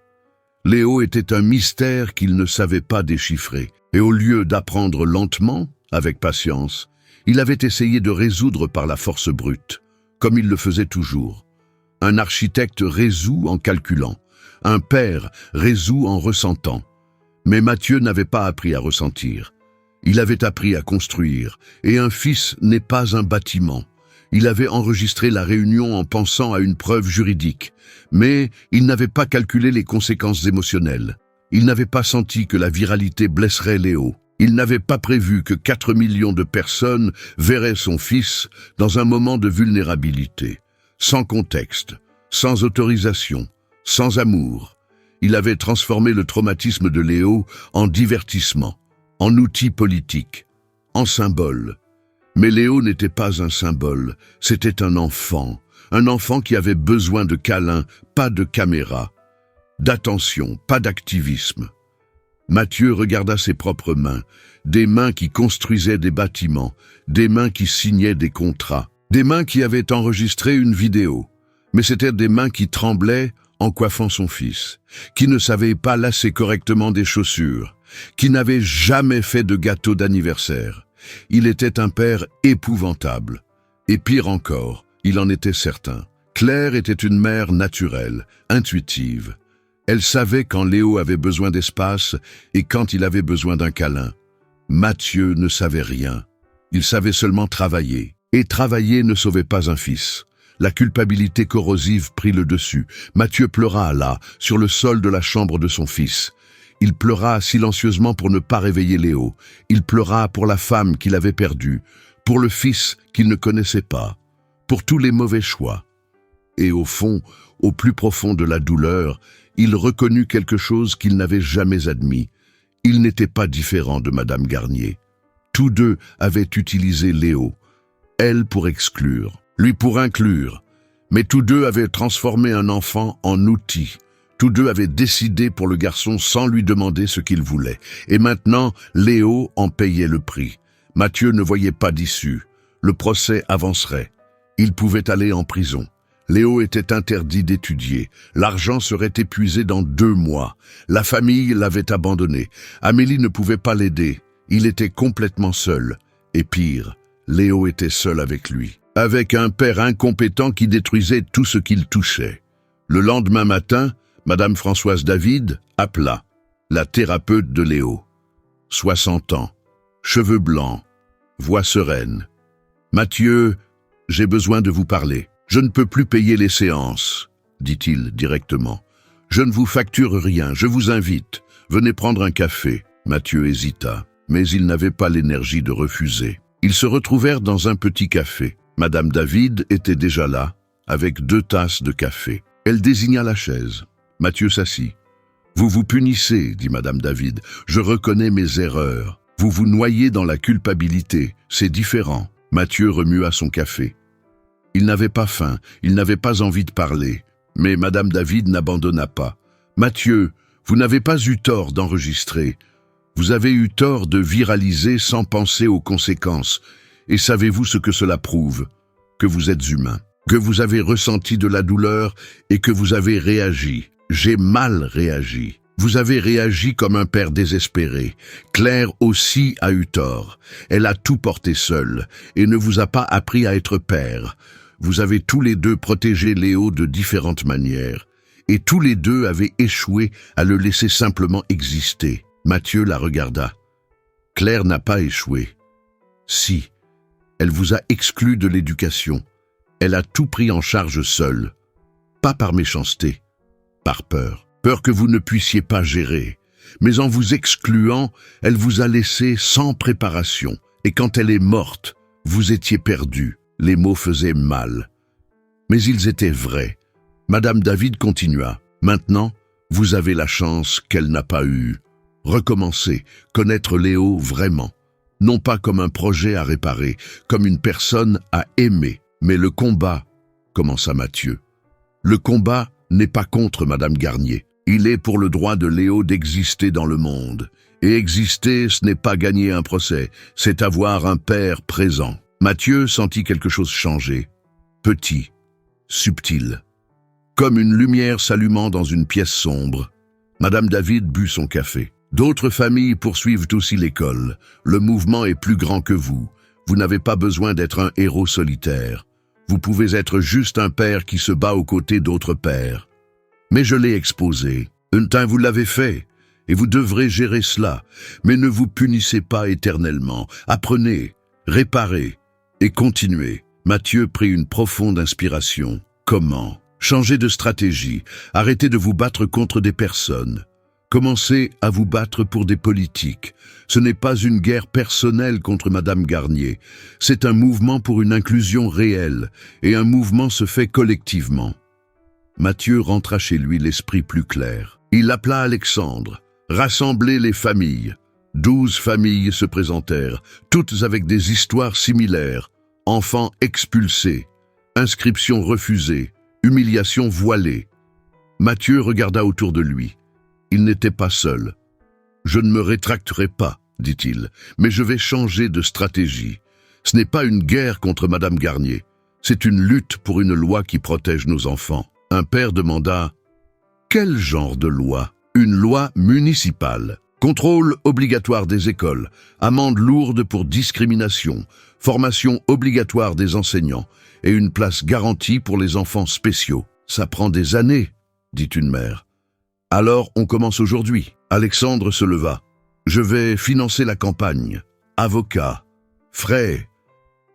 Léo était un mystère qu'il ne savait pas déchiffrer. Et au lieu d'apprendre lentement, avec patience, il avait essayé de résoudre par la force brute, comme il le faisait toujours. Un architecte résout en calculant. Un père résout en ressentant. Mais Mathieu n'avait pas appris à ressentir. Il avait appris à construire, et un fils n'est pas un bâtiment. Il avait enregistré la réunion en pensant à une preuve juridique, mais il n'avait pas calculé les conséquences émotionnelles. Il n'avait pas senti que la viralité blesserait Léo. Il n'avait pas prévu que 4 millions de personnes verraient son fils dans un moment de vulnérabilité, sans contexte, sans autorisation, sans amour. Il avait transformé le traumatisme de Léo en divertissement, en outil politique, en symbole. Mais Léo n'était pas un symbole, c'était un enfant qui avait besoin de câlins, pas de caméra, d'attention, pas d'activisme. Mathieu regarda ses propres mains, des mains qui construisaient des bâtiments, des mains qui signaient des contrats, des mains qui avaient enregistré une vidéo. Mais c'étaient des mains qui tremblaient en coiffant son fils, qui ne savait pas lasser correctement des chaussures, qui n'avait jamais fait de gâteau d'anniversaire. Il était un père épouvantable. Et pire encore, il en était certain. Claire était une mère naturelle, intuitive. Elle savait quand Léo avait besoin d'espace et quand il avait besoin d'un câlin. Mathieu ne savait rien. Il savait seulement travailler. Et travailler ne sauvait pas un fils. La culpabilité corrosive prit le dessus. Mathieu pleura là, sur le sol de la chambre de son fils. Il pleura silencieusement pour ne pas réveiller Léo. Il pleura pour la femme qu'il avait perdue, pour le fils qu'il ne connaissait pas, pour tous les mauvais choix. Et au fond, au plus profond de la douleur, il reconnut quelque chose qu'il n'avait jamais admis. Il n'était pas différent de Madame Garnier. Tous deux avaient utilisé Léo, elle pour exclure, lui pour inclure, mais tous deux avaient transformé un enfant en outil. Tous deux avaient décidé pour le garçon sans lui demander ce qu'il voulait. Et maintenant, Léo en payait le prix. Mathieu ne voyait pas d'issue. Le procès avancerait. Il pouvait aller en prison. Léo était interdit d'étudier. L'argent serait épuisé dans 2 mois. La famille l'avait abandonné. Amélie ne pouvait pas l'aider. Il était complètement seul. Et pire, Léo était seul avec lui. Avec un père incompétent qui détruisait tout ce qu'il touchait. Le lendemain matin, Madame Françoise David appela, la thérapeute de Léo. 60 ans, cheveux blancs, voix sereine. « Mathieu, j'ai besoin de vous parler. Je ne peux plus payer les séances, dit-il directement. Je ne vous facture rien, je vous invite. Venez prendre un café. » Mathieu hésita, mais il n'avait pas l'énergie de refuser. Ils se retrouvèrent dans un petit café. Madame David était déjà là, avec 2 tasses de café. Elle désigna la chaise. Mathieu s'assit. « Vous vous punissez, dit Madame David. Je reconnais mes erreurs. Vous vous noyez dans la culpabilité. C'est différent. » Mathieu remua son café. Il n'avait pas faim, il n'avait pas envie de parler. Mais Madame David n'abandonna pas. « Mathieu, vous n'avez pas eu tort d'enregistrer. Vous avez eu tort de viraliser sans penser aux conséquences. Et savez-vous ce que cela prouve? Que vous êtes humain, que vous avez ressenti de la douleur et que vous avez réagi. J'ai mal réagi. Vous avez réagi comme un père désespéré. Claire aussi a eu tort. Elle a tout porté seule et ne vous a pas appris à être père. Vous avez tous les deux protégé Léo de différentes manières. Et tous les deux avaient échoué à le laisser simplement exister. » Mathieu la regarda. « Claire n'a pas échoué. Si, elle vous a exclu de l'éducation. Elle a tout pris en charge seule. Pas par méchanceté, par peur. Peur que vous ne puissiez pas gérer. Mais en vous excluant, elle vous a laissé sans préparation. Et quand elle est morte, vous étiez perdu. Les mots faisaient mal. Mais ils étaient vrais. Madame David continua. Maintenant, vous avez la chance qu'elle n'a pas eue. Recommencer, connaître Léo vraiment. Non pas comme un projet à réparer, comme une personne à aimer. Mais le combat, commença Mathieu. Le combat n'est pas contre Madame Garnier. Il est pour le droit de Léo d'exister dans le monde. Et exister, ce n'est pas gagner un procès, c'est avoir un père présent. Mathieu sentit quelque chose changer. Petit, subtil. Comme une lumière s'allumant dans une pièce sombre. Madame David but son café. D'autres familles poursuivent aussi l'école. Le mouvement est plus grand que vous. Vous n'avez pas besoin d'être un héros solitaire. Vous pouvez être juste un père qui se bat aux côtés d'autres pères. Mais je l'ai exposé. Vous l'avez fait, et vous devrez gérer cela. Mais ne vous punissez pas éternellement. Apprenez, réparez et continuez. Mathieu prit une profonde inspiration. Comment? Changez de stratégie. Arrêtez de vous battre contre des personnes. Commencez à vous battre pour des politiques. Ce n'est pas une guerre personnelle contre Madame Garnier. C'est un mouvement pour une inclusion réelle, et un mouvement se fait collectivement. Mathieu rentra chez lui l'esprit plus clair. Il appela Alexandre, rassemblait les familles. 12 familles se présentèrent, toutes avec des histoires similaires. Enfants expulsés, inscriptions refusées, humiliations voilées. Mathieu regarda autour de lui. Il n'était pas seul. « Je ne me rétracterai pas, dit-il, mais je vais changer de stratégie. Ce n'est pas une guerre contre Madame Garnier, c'est une lutte pour une loi qui protège nos enfants. » Un père demanda « Quel genre de loi ?»« Une loi municipale. Contrôle obligatoire des écoles, amende lourde pour discrimination, formation obligatoire des enseignants et une place garantie pour les enfants spéciaux. Ça prend des années, dit une mère. Alors on commence aujourd'hui. » Alexandre se leva. « Je vais financer la campagne. Avocat, frais.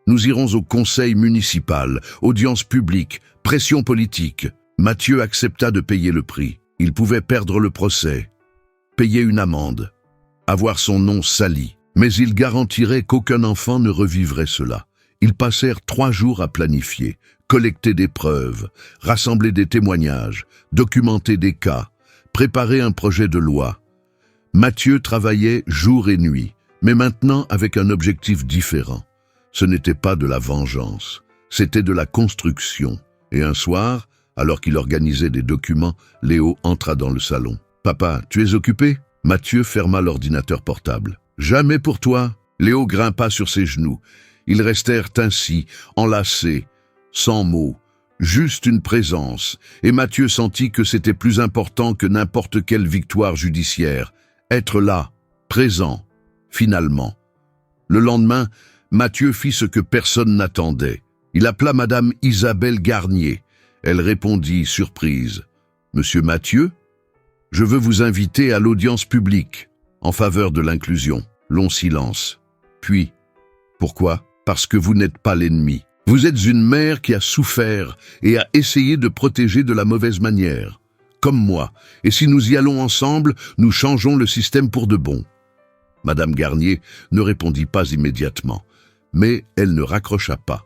Nous irons au conseil municipal, audience publique, pression politique. » Mathieu accepta de payer le prix. Il pouvait perdre le procès, payer une amende, avoir son nom sali. Mais il garantirait qu'aucun enfant ne revivrait cela. Ils passèrent 3 jours à planifier, collecter des preuves, rassembler des témoignages, documenter des cas, préparer un projet de loi. Mathieu travaillait jour et nuit, mais maintenant avec un objectif différent. Ce n'était pas de la vengeance, c'était de la construction. Et un soir, alors qu'il organisait des documents, Léo entra dans le salon. « Papa, tu es occupé ?» Mathieu ferma l'ordinateur portable. « Jamais pour toi !» Léo grimpa sur ses genoux. Ils restèrent ainsi, enlacés, sans mots, juste une présence. Et Mathieu sentit que c'était plus important que n'importe quelle victoire judiciaire. Être là, présent, finalement. Le lendemain, Mathieu fit ce que personne n'attendait. Il appela Madame Isabelle Garnier. Elle répondit, surprise. « Monsieur Mathieu, je veux vous inviter à l'audience publique en faveur de l'inclusion. » Long silence. Puis, « Pourquoi ? Parce que vous n'êtes pas l'ennemi. Vous êtes une mère qui a souffert et a essayé de protéger de la mauvaise manière. Comme moi. Et si nous y allons ensemble, nous changeons le système pour de bon. Madame Garnier ne répondit pas immédiatement, mais elle ne raccrocha pas.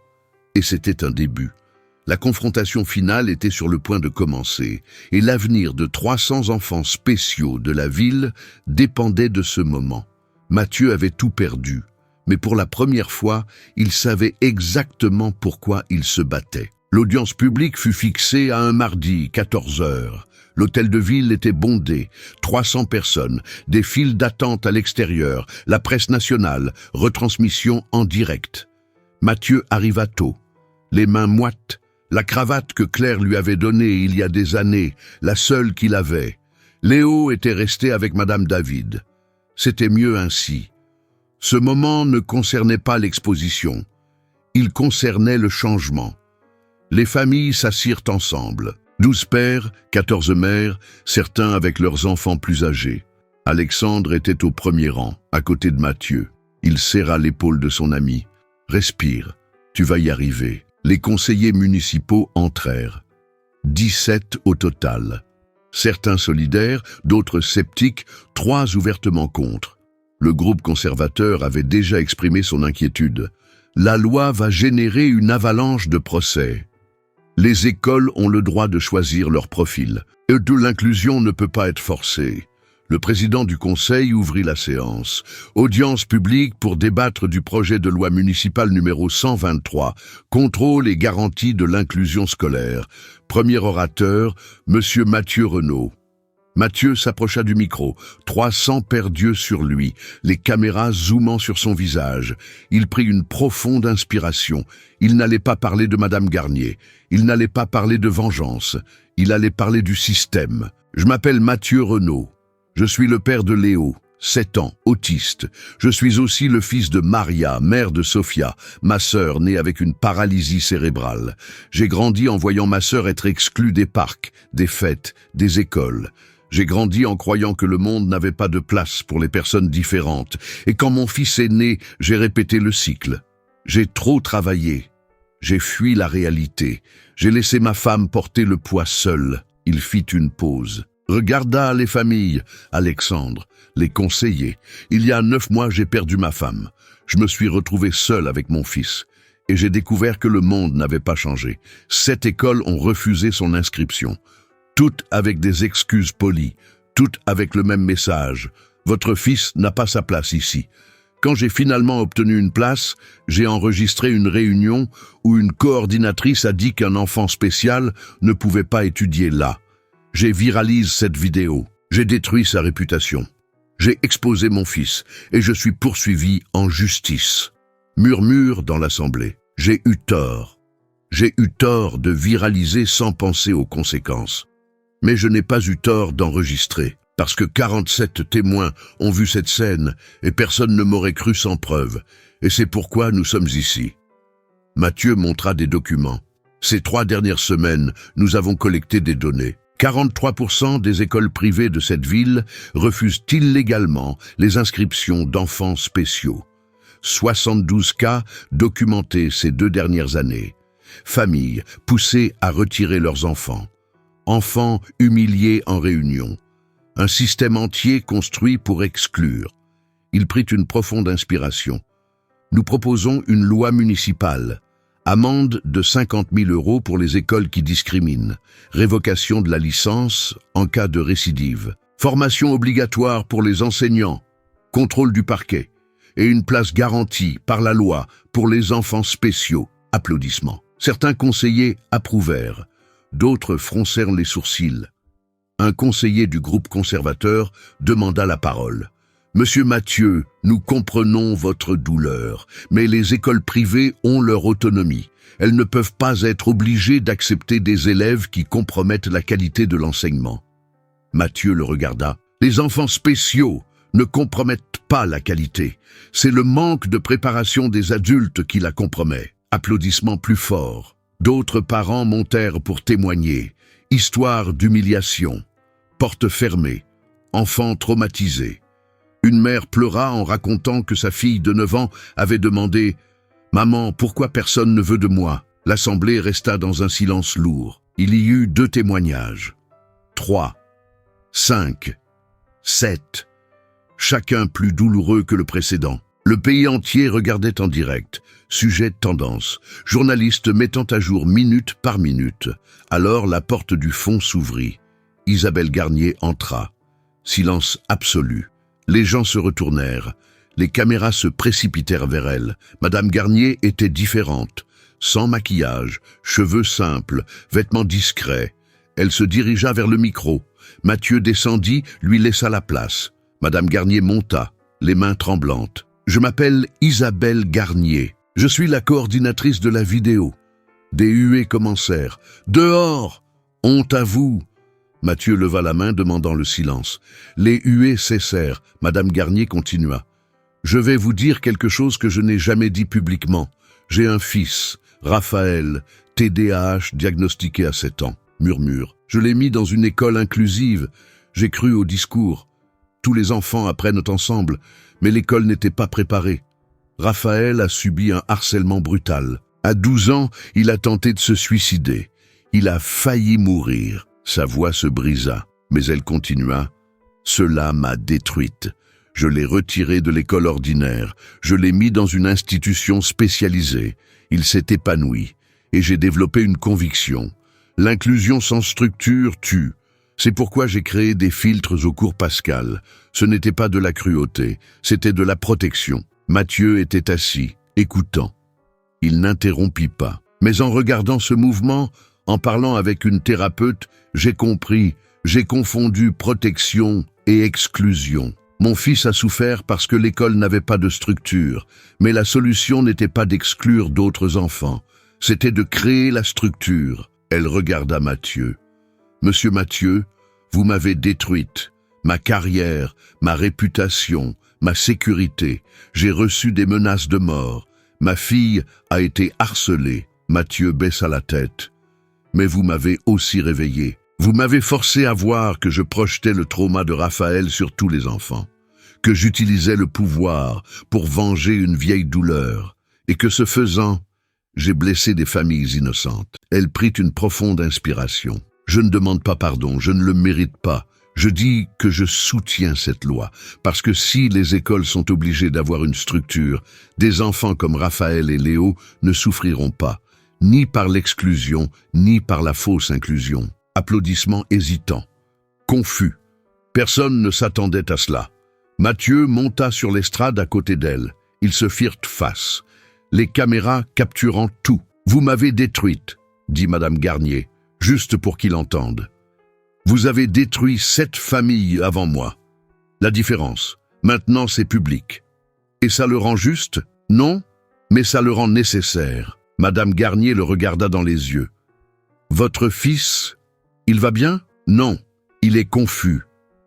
Et c'était un début. La confrontation finale était sur le point de commencer, et l'avenir de 300 enfants spéciaux de la ville dépendait de ce moment. Mathieu avait tout perdu, mais pour la première fois, il savait exactement pourquoi il se battait. L'audience publique fut fixée à un mardi, 14 heures. L'hôtel de ville était bondé, 300 personnes, des files d'attente à l'extérieur, la presse nationale, retransmission en direct. Mathieu arriva tôt, les mains moites, la cravate que Claire lui avait donnée il y a des années, la seule qu'il avait. Léo était resté avec Madame David. C'était mieux ainsi. Ce moment ne concernait pas l'exposition. Il concernait le changement. Les familles s'assirent ensemble. 12 pères, 14 mères, certains avec leurs enfants plus âgés. Alexandre était au premier rang, à côté de Mathieu. Il serra l'épaule de son ami. « Respire, tu vas y arriver. » Les conseillers municipaux entrèrent. 17 au total. Certains solidaires, d'autres sceptiques, 3 ouvertement contre. Le groupe conservateur avait déjà exprimé son inquiétude. La loi va générer une avalanche de procès. Les écoles ont le droit de choisir leur profil. Et de l'inclusion ne peut pas être forcée. Le président du conseil ouvrit la séance. Audience publique pour débattre du projet de loi municipale numéro 123, contrôle et garantie de l'inclusion scolaire. Premier orateur, Monsieur Mathieu Renaud. Mathieu s'approcha du micro, 300 pères d'yeux sur lui, les caméras zoomant sur son visage. Il prit une profonde inspiration. Il n'allait pas parler de Madame Garnier. Il n'allait pas parler de vengeance. Il allait parler du système. Je m'appelle Mathieu Renaud. Je suis le père de Léo, 7 ans, autiste. Je suis aussi le fils de Maria, mère de Sofia, ma sœur née avec une paralysie cérébrale. J'ai grandi en voyant ma sœur être exclue des parcs, des fêtes, des écoles. J'ai grandi en croyant que le monde n'avait pas de place pour les personnes différentes. Et quand mon fils est né, j'ai répété le cycle. J'ai trop travaillé. J'ai fui la réalité. J'ai laissé ma femme porter le poids seule. Il fit une pause. Regarda les familles, Alexandre, les conseillers. Il y a 9 mois, j'ai perdu ma femme. Je me suis retrouvé seul avec mon fils. Et j'ai découvert que le monde n'avait pas changé. 7 écoles ont refusé son inscription. Toutes avec des excuses polies. Toutes avec le même message. Votre fils n'a pas sa place ici. Quand j'ai finalement obtenu une place, j'ai enregistré une réunion où une coordinatrice a dit qu'un enfant spécial ne pouvait pas étudier là. J'ai viralisé cette vidéo. J'ai détruit sa réputation. J'ai exposé mon fils et je suis poursuivi en justice. Murmure dans l'Assemblée. J'ai eu tort. J'ai eu tort de viraliser sans penser aux conséquences. Mais je n'ai pas eu tort d'enregistrer, parce que 47 témoins ont vu cette scène et personne ne m'aurait cru sans preuve. Et c'est pourquoi nous sommes ici. Mathieu montra des documents. Ces 3 dernières semaines, nous avons collecté des données. 43% des écoles privées de cette ville refusent illégalement les inscriptions d'enfants spéciaux. 72 cas documentés ces 2 dernières années. Familles poussées à retirer leurs enfants. Enfants humiliés en réunion. Un système entier construit pour exclure. Il prit une profonde inspiration. Nous proposons une loi municipale. Amende de 50 000 € pour les écoles qui discriminent. Révocation de la licence en cas de récidive. Formation obligatoire pour les enseignants. Contrôle du parquet. Et une place garantie par la loi pour les enfants spéciaux. Applaudissements. Certains conseillers approuvèrent. D'autres froncèrent les sourcils. Un conseiller du groupe conservateur demanda la parole. Monsieur Mathieu, nous comprenons votre douleur, mais les écoles privées ont leur autonomie. Elles ne peuvent pas être obligées d'accepter des élèves qui compromettent la qualité de l'enseignement. Mathieu le regarda. Les enfants spéciaux ne compromettent pas la qualité. C'est le manque de préparation des adultes qui la compromet. Applaudissements plus forts. D'autres parents montèrent pour témoigner. Histoire d'humiliation. Porte fermée. Enfant traumatisé. Une mère pleura en racontant que sa fille de 9 ans avait demandé « Maman, pourquoi personne ne veut de moi ?» L'assemblée resta dans un silence lourd. Il y eut 2 témoignages. 3, 5, 7. chacun plus douloureux que le précédent. Le pays entier regardait en direct, sujet de tendance, journalistes mettant à jour minute par minute. Alors la porte du fond s'ouvrit. Isabelle Garnier entra. Silence absolu. Les gens se retournèrent. Les caméras se précipitèrent vers elle. Madame Garnier était différente. Sans maquillage, cheveux simples, vêtements discrets. Elle se dirigea vers le micro. Mathieu descendit, lui laissa la place. Madame Garnier monta, les mains tremblantes. « Je m'appelle Isabelle Garnier. Je suis la coordinatrice de la vidéo. » Des huées commencèrent. « Dehors! Honte à vous !» Mathieu leva la main, demandant le silence. Les huées cessèrent. Madame Garnier continua. « Je vais vous dire quelque chose que je n'ai jamais dit publiquement. J'ai un fils, Raphaël, TDAH, diagnostiqué à 7 ans. » Murmure. « Je l'ai mis dans une école inclusive. J'ai cru au discours. Tous les enfants apprennent ensemble, mais l'école n'était pas préparée. Raphaël a subi un harcèlement brutal. À 12 ans, il a tenté de se suicider. Il a failli mourir. » Sa voix se brisa, mais elle continua. « Cela m'a détruite. Je l'ai retiré de l'école ordinaire. Je l'ai mis dans une institution spécialisée. Il s'est épanoui. Et j'ai développé une conviction. L'inclusion sans structure tue. C'est pourquoi j'ai créé des filtres au cours Pascal. Ce n'était pas de la cruauté, c'était de la protection. » Mathieu était assis, écoutant. Il n'interrompit pas. Mais en regardant ce mouvement, en parlant avec une thérapeute, j'ai compris, j'ai confondu protection et exclusion. Mon fils a souffert parce que l'école n'avait pas de structure, mais la solution n'était pas d'exclure d'autres enfants, c'était de créer la structure. Elle regarda Mathieu. « Monsieur Mathieu, vous m'avez détruite. Ma carrière, ma réputation, ma sécurité. J'ai reçu des menaces de mort. Ma fille a été harcelée. » Mathieu baissa la tête. « Mais vous m'avez aussi réveillé. Vous m'avez forcé à voir que je projetais le trauma de Raphaël sur tous les enfants, que j'utilisais le pouvoir pour venger une vieille douleur, et que ce faisant, j'ai blessé des familles innocentes. » Elle prit une profonde inspiration. « Je ne demande pas pardon, je ne le mérite pas. Je dis que je soutiens cette loi, parce que si les écoles sont obligées d'avoir une structure, des enfants comme Raphaël et Léo ne souffriront pas, ni par l'exclusion, ni par la fausse inclusion. » Applaudissements hésitants. Confus. Personne ne s'attendait à cela. Mathieu monta sur l'estrade à côté d'elle. Ils se firent face. Les caméras capturant tout. « Vous m'avez détruite, » dit Madame Garnier, juste pour qu'il entende. « Vous avez détruit 7 familles avant moi. La différence, maintenant c'est public. Et ça le rend juste? Non, mais ça le rend nécessaire. » Madame Garnier le regarda dans les yeux. « Votre fils, il va bien? Non, il est confus,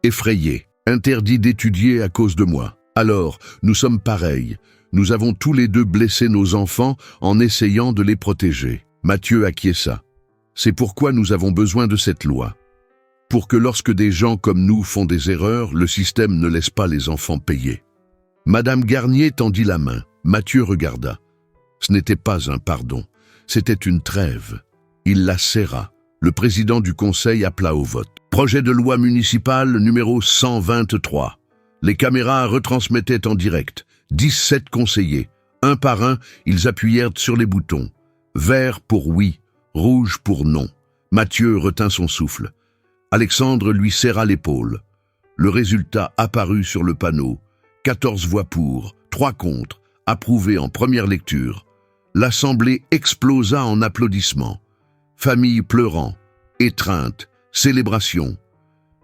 effrayé, interdit d'étudier à cause de moi. Alors, nous sommes pareils. Nous avons tous les deux blessé nos enfants en essayant de les protéger. » Mathieu acquiesça. « C'est pourquoi nous avons besoin de cette loi. Pour que lorsque des gens comme nous font des erreurs, le système ne laisse pas les enfants payer. » Madame Garnier tendit la main. Mathieu regarda. Ce n'était pas un pardon, c'était une trêve. Il la serra. Le président du conseil appela au vote. Projet de loi municipale numéro 123. Les caméras retransmettaient en direct. 17 conseillers. Un par un, ils appuyèrent sur les boutons. Vert pour oui, rouge pour non. Mathieu retint son souffle. Alexandre lui serra l'épaule. Le résultat apparut sur le panneau. 14 voix pour, 3 contre, approuvés en première lecture. L'assemblée explosa en applaudissements. Famille pleurant, étreinte, célébration.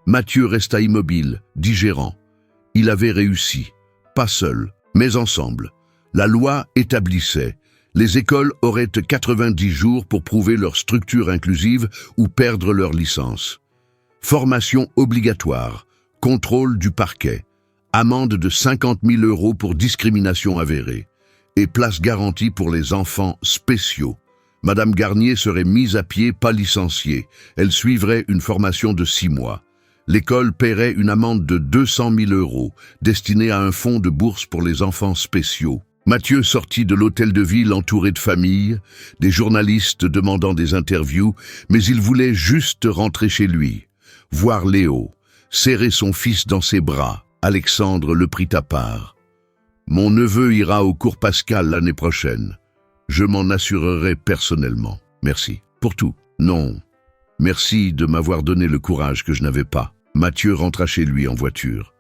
Mathieu resta immobile, digérant. Il avait réussi, pas seul, mais ensemble. La loi établissait. Les écoles auraient 90 jours pour prouver leur structure inclusive ou perdre leur licence. Formation obligatoire, contrôle du parquet, amende de 50 000 € pour discrimination avérée et place garantie pour les enfants spéciaux. Madame Garnier serait mise à pied, pas licenciée. Elle suivrait une formation de 6 mois. L'école paierait une amende de 200 000 € destinée à un fonds de bourse pour les enfants spéciaux. Mathieu sortit de l'hôtel de ville entouré de familles, des journalistes demandant des interviews, mais il voulait juste rentrer chez lui, voir Léo, serrer son fils dans ses bras, Alexandre le prit à part. « Mon neveu ira au cours Pascal l'année prochaine. Je m'en assurerai personnellement. Merci. Pour tout. Non. Merci de m'avoir donné le courage que je n'avais pas. » Mathieu rentra chez lui en voiture.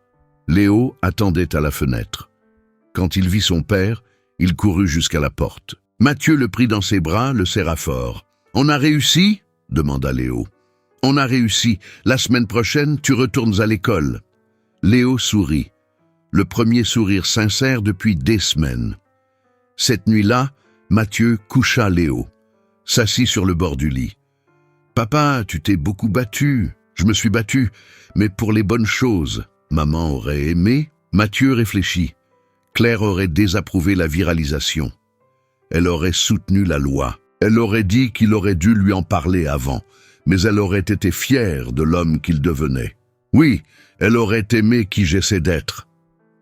Léo attendait à la fenêtre. Quand il vit son père, il courut jusqu'à la porte. Mathieu le prit dans ses bras, le serra fort. « On a réussi ?» demanda Léo. « On a réussi. La semaine prochaine, tu retournes à l'école. » Léo sourit. Le premier sourire sincère depuis des semaines. Cette nuit-là, Mathieu coucha Léo, s'assit sur le bord du lit. « Papa, tu t'es beaucoup battu. Je me suis battu, mais pour les bonnes choses. Maman aurait aimé. » Mathieu réfléchit. Claire aurait désapprouvé la viralisation. Elle aurait soutenu la loi. Elle aurait dit qu'il aurait dû lui en parler avant, mais elle aurait été fière de l'homme qu'il devenait. Oui, elle aurait aimé qui j'essaie d'être.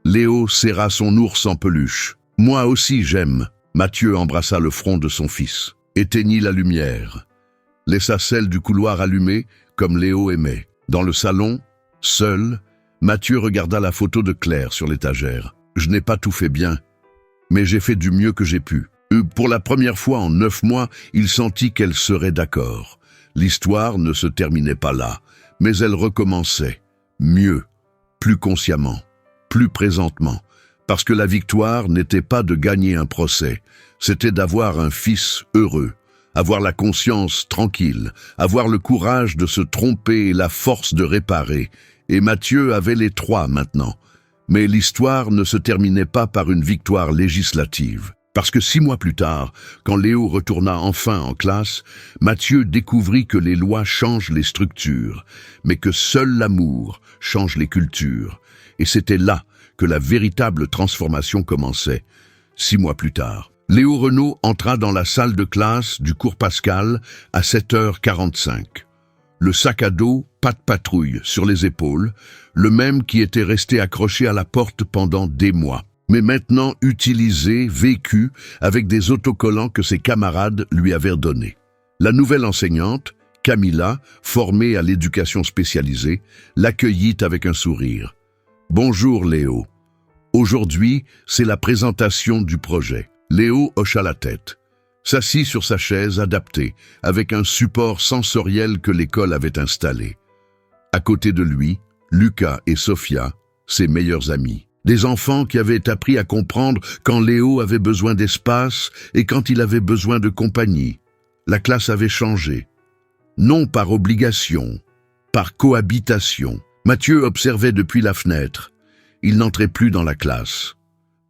Léo serra son ours en peluche. « Moi aussi j'aime. » Mathieu embrassa le front de son fils, éteignit la lumière, laissa celle du couloir allumée comme Léo aimait. Dans le salon, seul, Mathieu regarda la photo de Claire sur l'étagère. « Je n'ai pas tout fait bien, mais j'ai fait du mieux que j'ai pu. » Pour la première fois en 9 mois, il sentit qu'elle serait d'accord. L'histoire ne se terminait pas là, mais elle recommençait. Mieux, plus consciemment, plus présentement. Parce que la victoire n'était pas de gagner un procès, c'était d'avoir un fils heureux, avoir la conscience tranquille, avoir le courage de se tromper et la force de réparer. Et Mathieu avait les 3 maintenant. Mais l'histoire ne se terminait pas par une victoire législative. Parce que 6 mois plus tard, quand Léo retourna enfin en classe, Mathieu découvrit que les lois changent les structures, mais que seul l'amour change les cultures. Et c'était là que la véritable transformation commençait. 6 mois plus tard, Léo Renaud entra dans la salle de classe du cours Pascal à 7h45. Le sac à dos, pas de patrouille, sur les épaules, le même qui était resté accroché à la porte pendant des mois, mais maintenant utilisé, vécu, avec des autocollants que ses camarades lui avaient donnés. La nouvelle enseignante, Camilla, formée à l'éducation spécialisée, l'accueillit avec un sourire. « Bonjour Léo. Aujourd'hui, c'est la présentation du projet. » Léo hocha la tête, s'assit sur sa chaise adaptée, avec un support sensoriel que l'école avait installé. À côté de lui, Lucas et Sophia, ses meilleurs amis. Des enfants qui avaient appris à comprendre quand Léo avait besoin d'espace et quand il avait besoin de compagnie. La classe avait changé. Non par obligation, par cohabitation. Mathieu observait depuis la fenêtre. Il n'entrait plus dans la classe.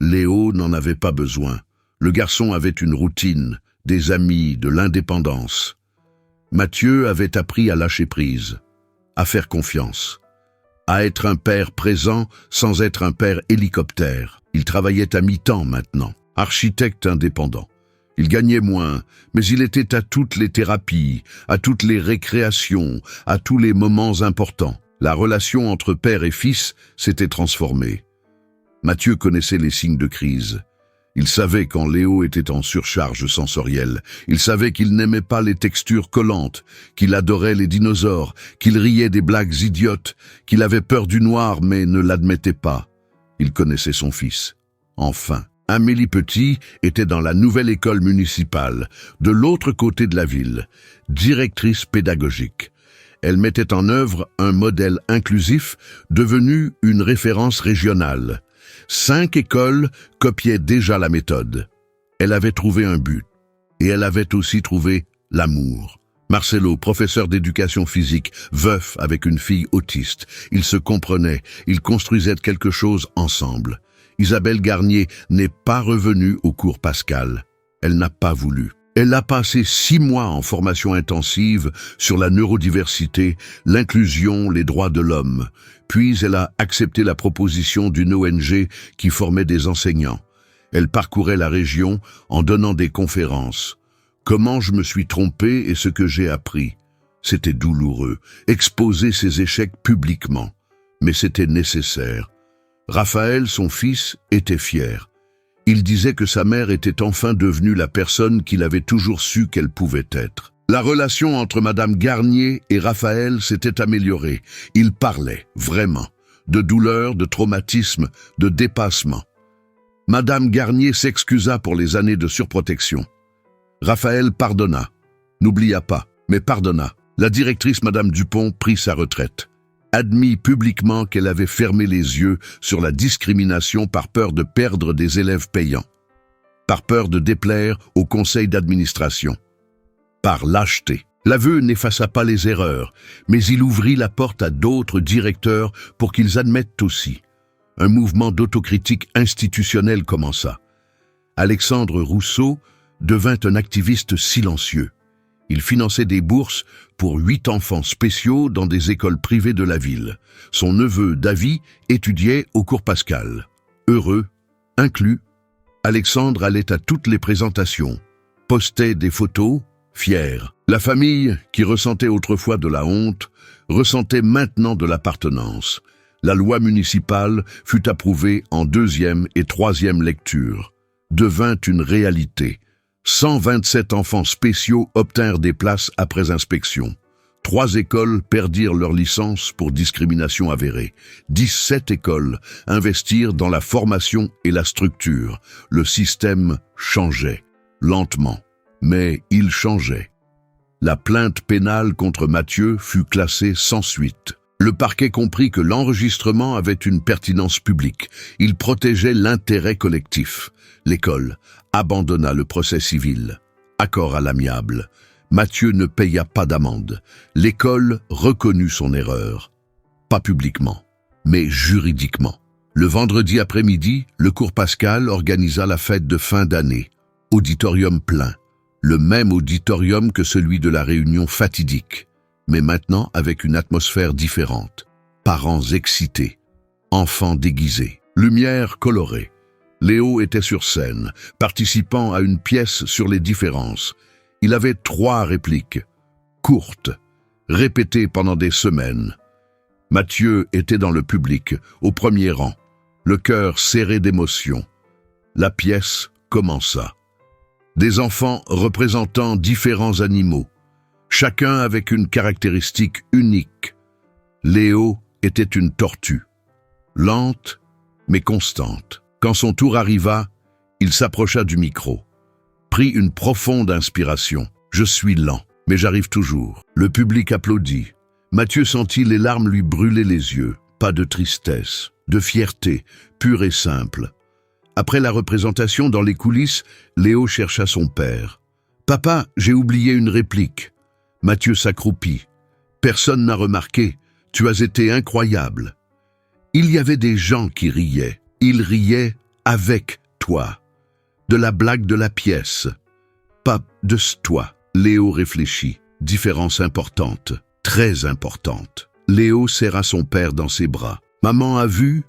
Léo n'en avait pas besoin. Le garçon avait une routine, des amis, de l'indépendance. Mathieu avait appris à lâcher prise, à faire confiance, à être un père présent sans être un père hélicoptère. Il travaillait à mi-temps maintenant, architecte indépendant. Il gagnait moins, mais il était à toutes les thérapies, à toutes les récréations, à tous les moments importants. La relation entre père et fils s'était transformée. Mathieu connaissait les signes de crise. Il savait quand Léo était en surcharge sensorielle. Il savait qu'il n'aimait pas les textures collantes, qu'il adorait les dinosaures, qu'il riait des blagues idiotes, qu'il avait peur du noir mais ne l'admettait pas. Il connaissait son fils. Enfin, Amélie Petit était dans la nouvelle école municipale, de l'autre côté de la ville, directrice pédagogique. Elle mettait en œuvre un modèle inclusif devenu une référence régionale. 5 écoles copiaient déjà la méthode. Elle avait trouvé un but. Et elle avait aussi trouvé l'amour. Marcelo, professeur d'éducation physique, veuf avec une fille autiste. Ils se comprenaient, ils construisaient quelque chose ensemble. Isabelle Garnier n'est pas revenue au cours Pascal. Elle n'a pas voulu. Elle a passé 6 mois en formation intensive sur la neurodiversité, l'inclusion, les droits de l'homme. Puis elle a accepté la proposition d'une ONG qui formait des enseignants. Elle parcourait la région en donnant des conférences. Comment je me suis trompé et ce que j'ai appris. C'était douloureux, exposer ses échecs publiquement. Mais c'était nécessaire. Raphaël, son fils, était fier. Il disait que sa mère était enfin devenue la personne qu'il avait toujours su qu'elle pouvait être. La relation entre Madame Garnier et Raphaël s'était améliorée. Ils parlaient, vraiment. de douleur, de traumatisme, de dépassement. Madame Garnier s'excusa pour les années de surprotection. Raphaël pardonna, n'oublia pas, mais pardonna. La directrice Madame Dupont prit sa retraite. Admit publiquement qu'elle avait fermé les yeux sur la discrimination par peur de perdre des élèves payants, par peur de déplaire au conseil d'administration, par lâcheté. L'aveu n'effaça pas les erreurs, mais il ouvrit la porte à d'autres directeurs pour qu'ils admettent aussi. Un mouvement d'autocritique institutionnelle commença. Alexandre Rousseau devint un activiste silencieux. Il finançait des bourses pour 8 enfants spéciaux dans des écoles privées de la ville. Son neveu Davy étudiait au cours Pascal. Heureux, inclus, Alexandre allait à toutes les présentations, postait des photos, fier. La famille, qui ressentait autrefois de la honte, ressentait maintenant de l'appartenance. La loi municipale fut approuvée en 2e et 3e lecture. Devint une réalité. 127 enfants spéciaux obtinrent des places après inspection. 3 écoles perdirent leur licence pour discrimination avérée. 17 écoles investirent dans la formation et la structure. Le système changeait, lentement, mais il changeait. La plainte pénale contre Mathieu fut classée sans suite. Le parquet comprit que l'enregistrement avait une pertinence publique. Il protégeait l'intérêt collectif. L'école abandonna le procès civil. Accord à l'amiable. Mathieu ne paya pas d'amende. L'école reconnut son erreur. Pas publiquement, mais juridiquement. Le vendredi après-midi, le cours Pascal organisa la fête de fin d'année. Auditorium plein. Le même auditorium que celui de la réunion fatidique, mais maintenant avec une atmosphère différente. Parents excités, enfants déguisés, lumière colorée. Léo était sur scène, participant à une pièce sur les différences. Il avait 3 répliques, courtes, répétées pendant des semaines. Mathieu était dans le public, au premier rang, le cœur serré d'émotion. La pièce commença. Des enfants représentant différents animaux, chacun avec une caractéristique unique. Léo était une tortue, lente mais constante. Quand son tour arriva, il s'approcha du micro, prit une profonde inspiration. « Je suis lent, mais j'arrive toujours. » Le public applaudit. Mathieu sentit les larmes lui brûler les yeux. Pas de tristesse, de fierté, pure et simple. Après la représentation dans les coulisses, Léo chercha son père. « Papa, j'ai oublié une réplique. » Mathieu s'accroupit. « Personne n'a remarqué. Tu as été incroyable. » Il y avait des gens qui riaient. Ils riaient avec toi. De la blague de la pièce. Pas de toi. Léo réfléchit. Différence importante. Très importante. Léo serra son père dans ses bras. « Maman a vu ?»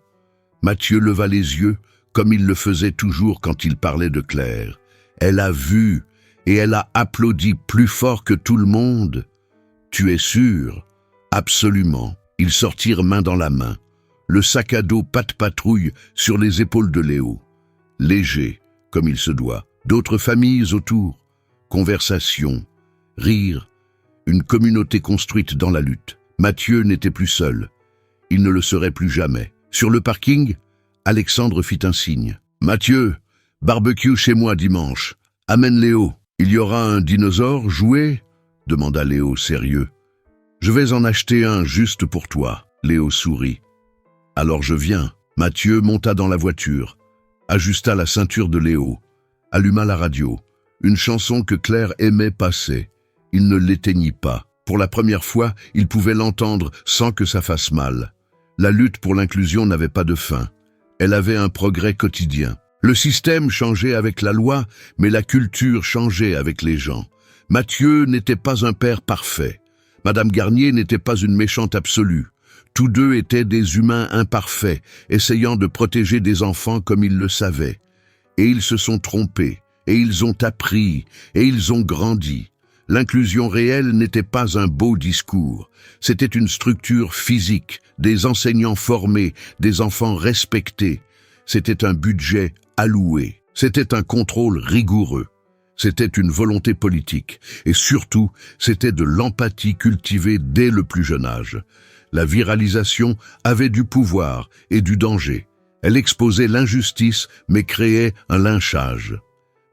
Mathieu leva les yeux, comme il le faisait toujours quand il parlait de Claire. Elle a vu, et elle a applaudi plus fort que tout le monde. Tu es sûr? Absolument. Ils sortirent main dans la main. Le sac à dos patte-patrouille sur les épaules de Léo. Léger, comme il se doit. D'autres familles autour. Conversation, rire, une communauté construite dans la lutte. Mathieu n'était plus seul. Il ne le serait plus jamais. Sur le parking, Alexandre fit un signe. « Mathieu, barbecue chez moi dimanche. Amène Léo. Il y aura un dinosaure jouet ?» demanda Léo sérieux. « Je vais en acheter un juste pour toi. » Léo sourit. « Alors je viens. » Mathieu monta dans la voiture, ajusta la ceinture de Léo, alluma la radio. Une chanson que Claire aimait passer. Il ne l'éteignit pas. Pour la première fois, il pouvait l'entendre sans que ça fasse mal. La lutte pour l'inclusion n'avait pas de fin. Elle avait un progrès quotidien. Le système changeait avec la loi, mais la culture changeait avec les gens. Mathieu n'était pas un père parfait. Madame Garnier n'était pas une méchante absolue. Tous deux étaient des humains imparfaits, essayant de protéger des enfants comme ils le savaient. Et ils se sont trompés, et ils ont appris, et ils ont grandi. L'inclusion réelle n'était pas un beau discours. C'était une structure physique, des enseignants formés, des enfants respectés. C'était un budget alloué. C'était un contrôle rigoureux. C'était une volonté politique. Et surtout, c'était de l'empathie cultivée dès le plus jeune âge. La viralisation avait du pouvoir et du danger. Elle exposait l'injustice mais créait un lynchage.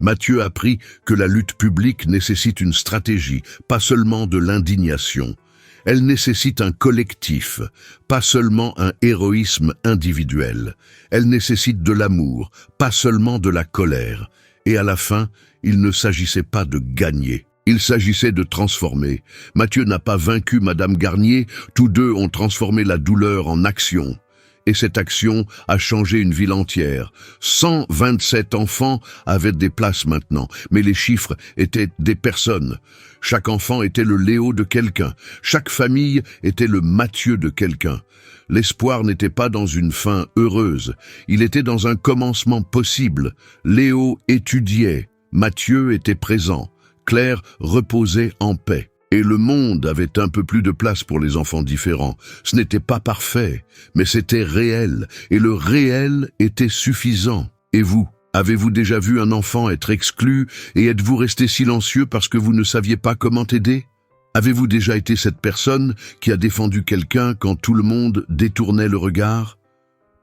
Mathieu apprit que la lutte publique nécessite une stratégie, pas seulement de l'indignation. Elle nécessite un collectif, pas seulement un héroïsme individuel. Elle nécessite de l'amour, pas seulement de la colère. Et à la fin, il ne s'agissait pas de gagner. Il s'agissait de transformer. Mathieu n'a pas vaincu Madame Garnier, tous deux ont transformé la douleur en action. Et cette action a changé une ville entière. 127 enfants avaient des places maintenant, mais les chiffres étaient des personnes. Chaque enfant était le Léo de quelqu'un, chaque famille était le Mathieu de quelqu'un. L'espoir n'était pas dans une fin heureuse, il était dans un commencement possible. Léo étudiait, Mathieu était présent, Claire reposait en paix. Et le monde avait un peu plus de place pour les enfants différents. Ce n'était pas parfait, mais c'était réel, et le réel était suffisant. Et vous, avez-vous déjà vu un enfant être exclu et êtes-vous resté silencieux parce que vous ne saviez pas comment aider? Avez-vous déjà été cette personne qui a défendu quelqu'un quand tout le monde détournait le regard?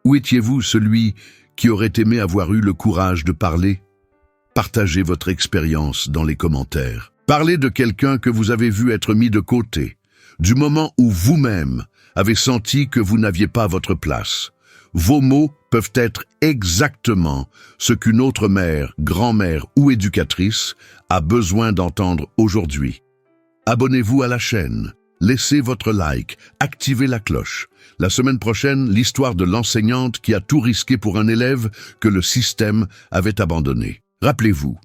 Ou étiez-vous celui qui aurait aimé avoir eu le courage de parler? Partagez votre expérience dans les commentaires. Parlez de quelqu'un que vous avez vu être mis de côté, du moment où vous-même avez senti que vous n'aviez pas votre place. Vos mots peuvent être exactement ce qu'une autre mère, grand-mère ou éducatrice a besoin d'entendre aujourd'hui. Abonnez-vous à la chaîne, laissez votre like, activez la cloche. La semaine prochaine, l'histoire de l'enseignante qui a tout risqué pour un élève que le système avait abandonné. Rappelez-vous,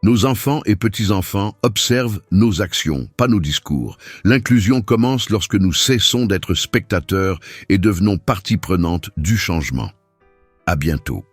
nos enfants et petits-enfants observent nos actions, pas nos discours. L'inclusion commence lorsque nous cessons d'être spectateurs et devenons partie prenante du changement. À bientôt.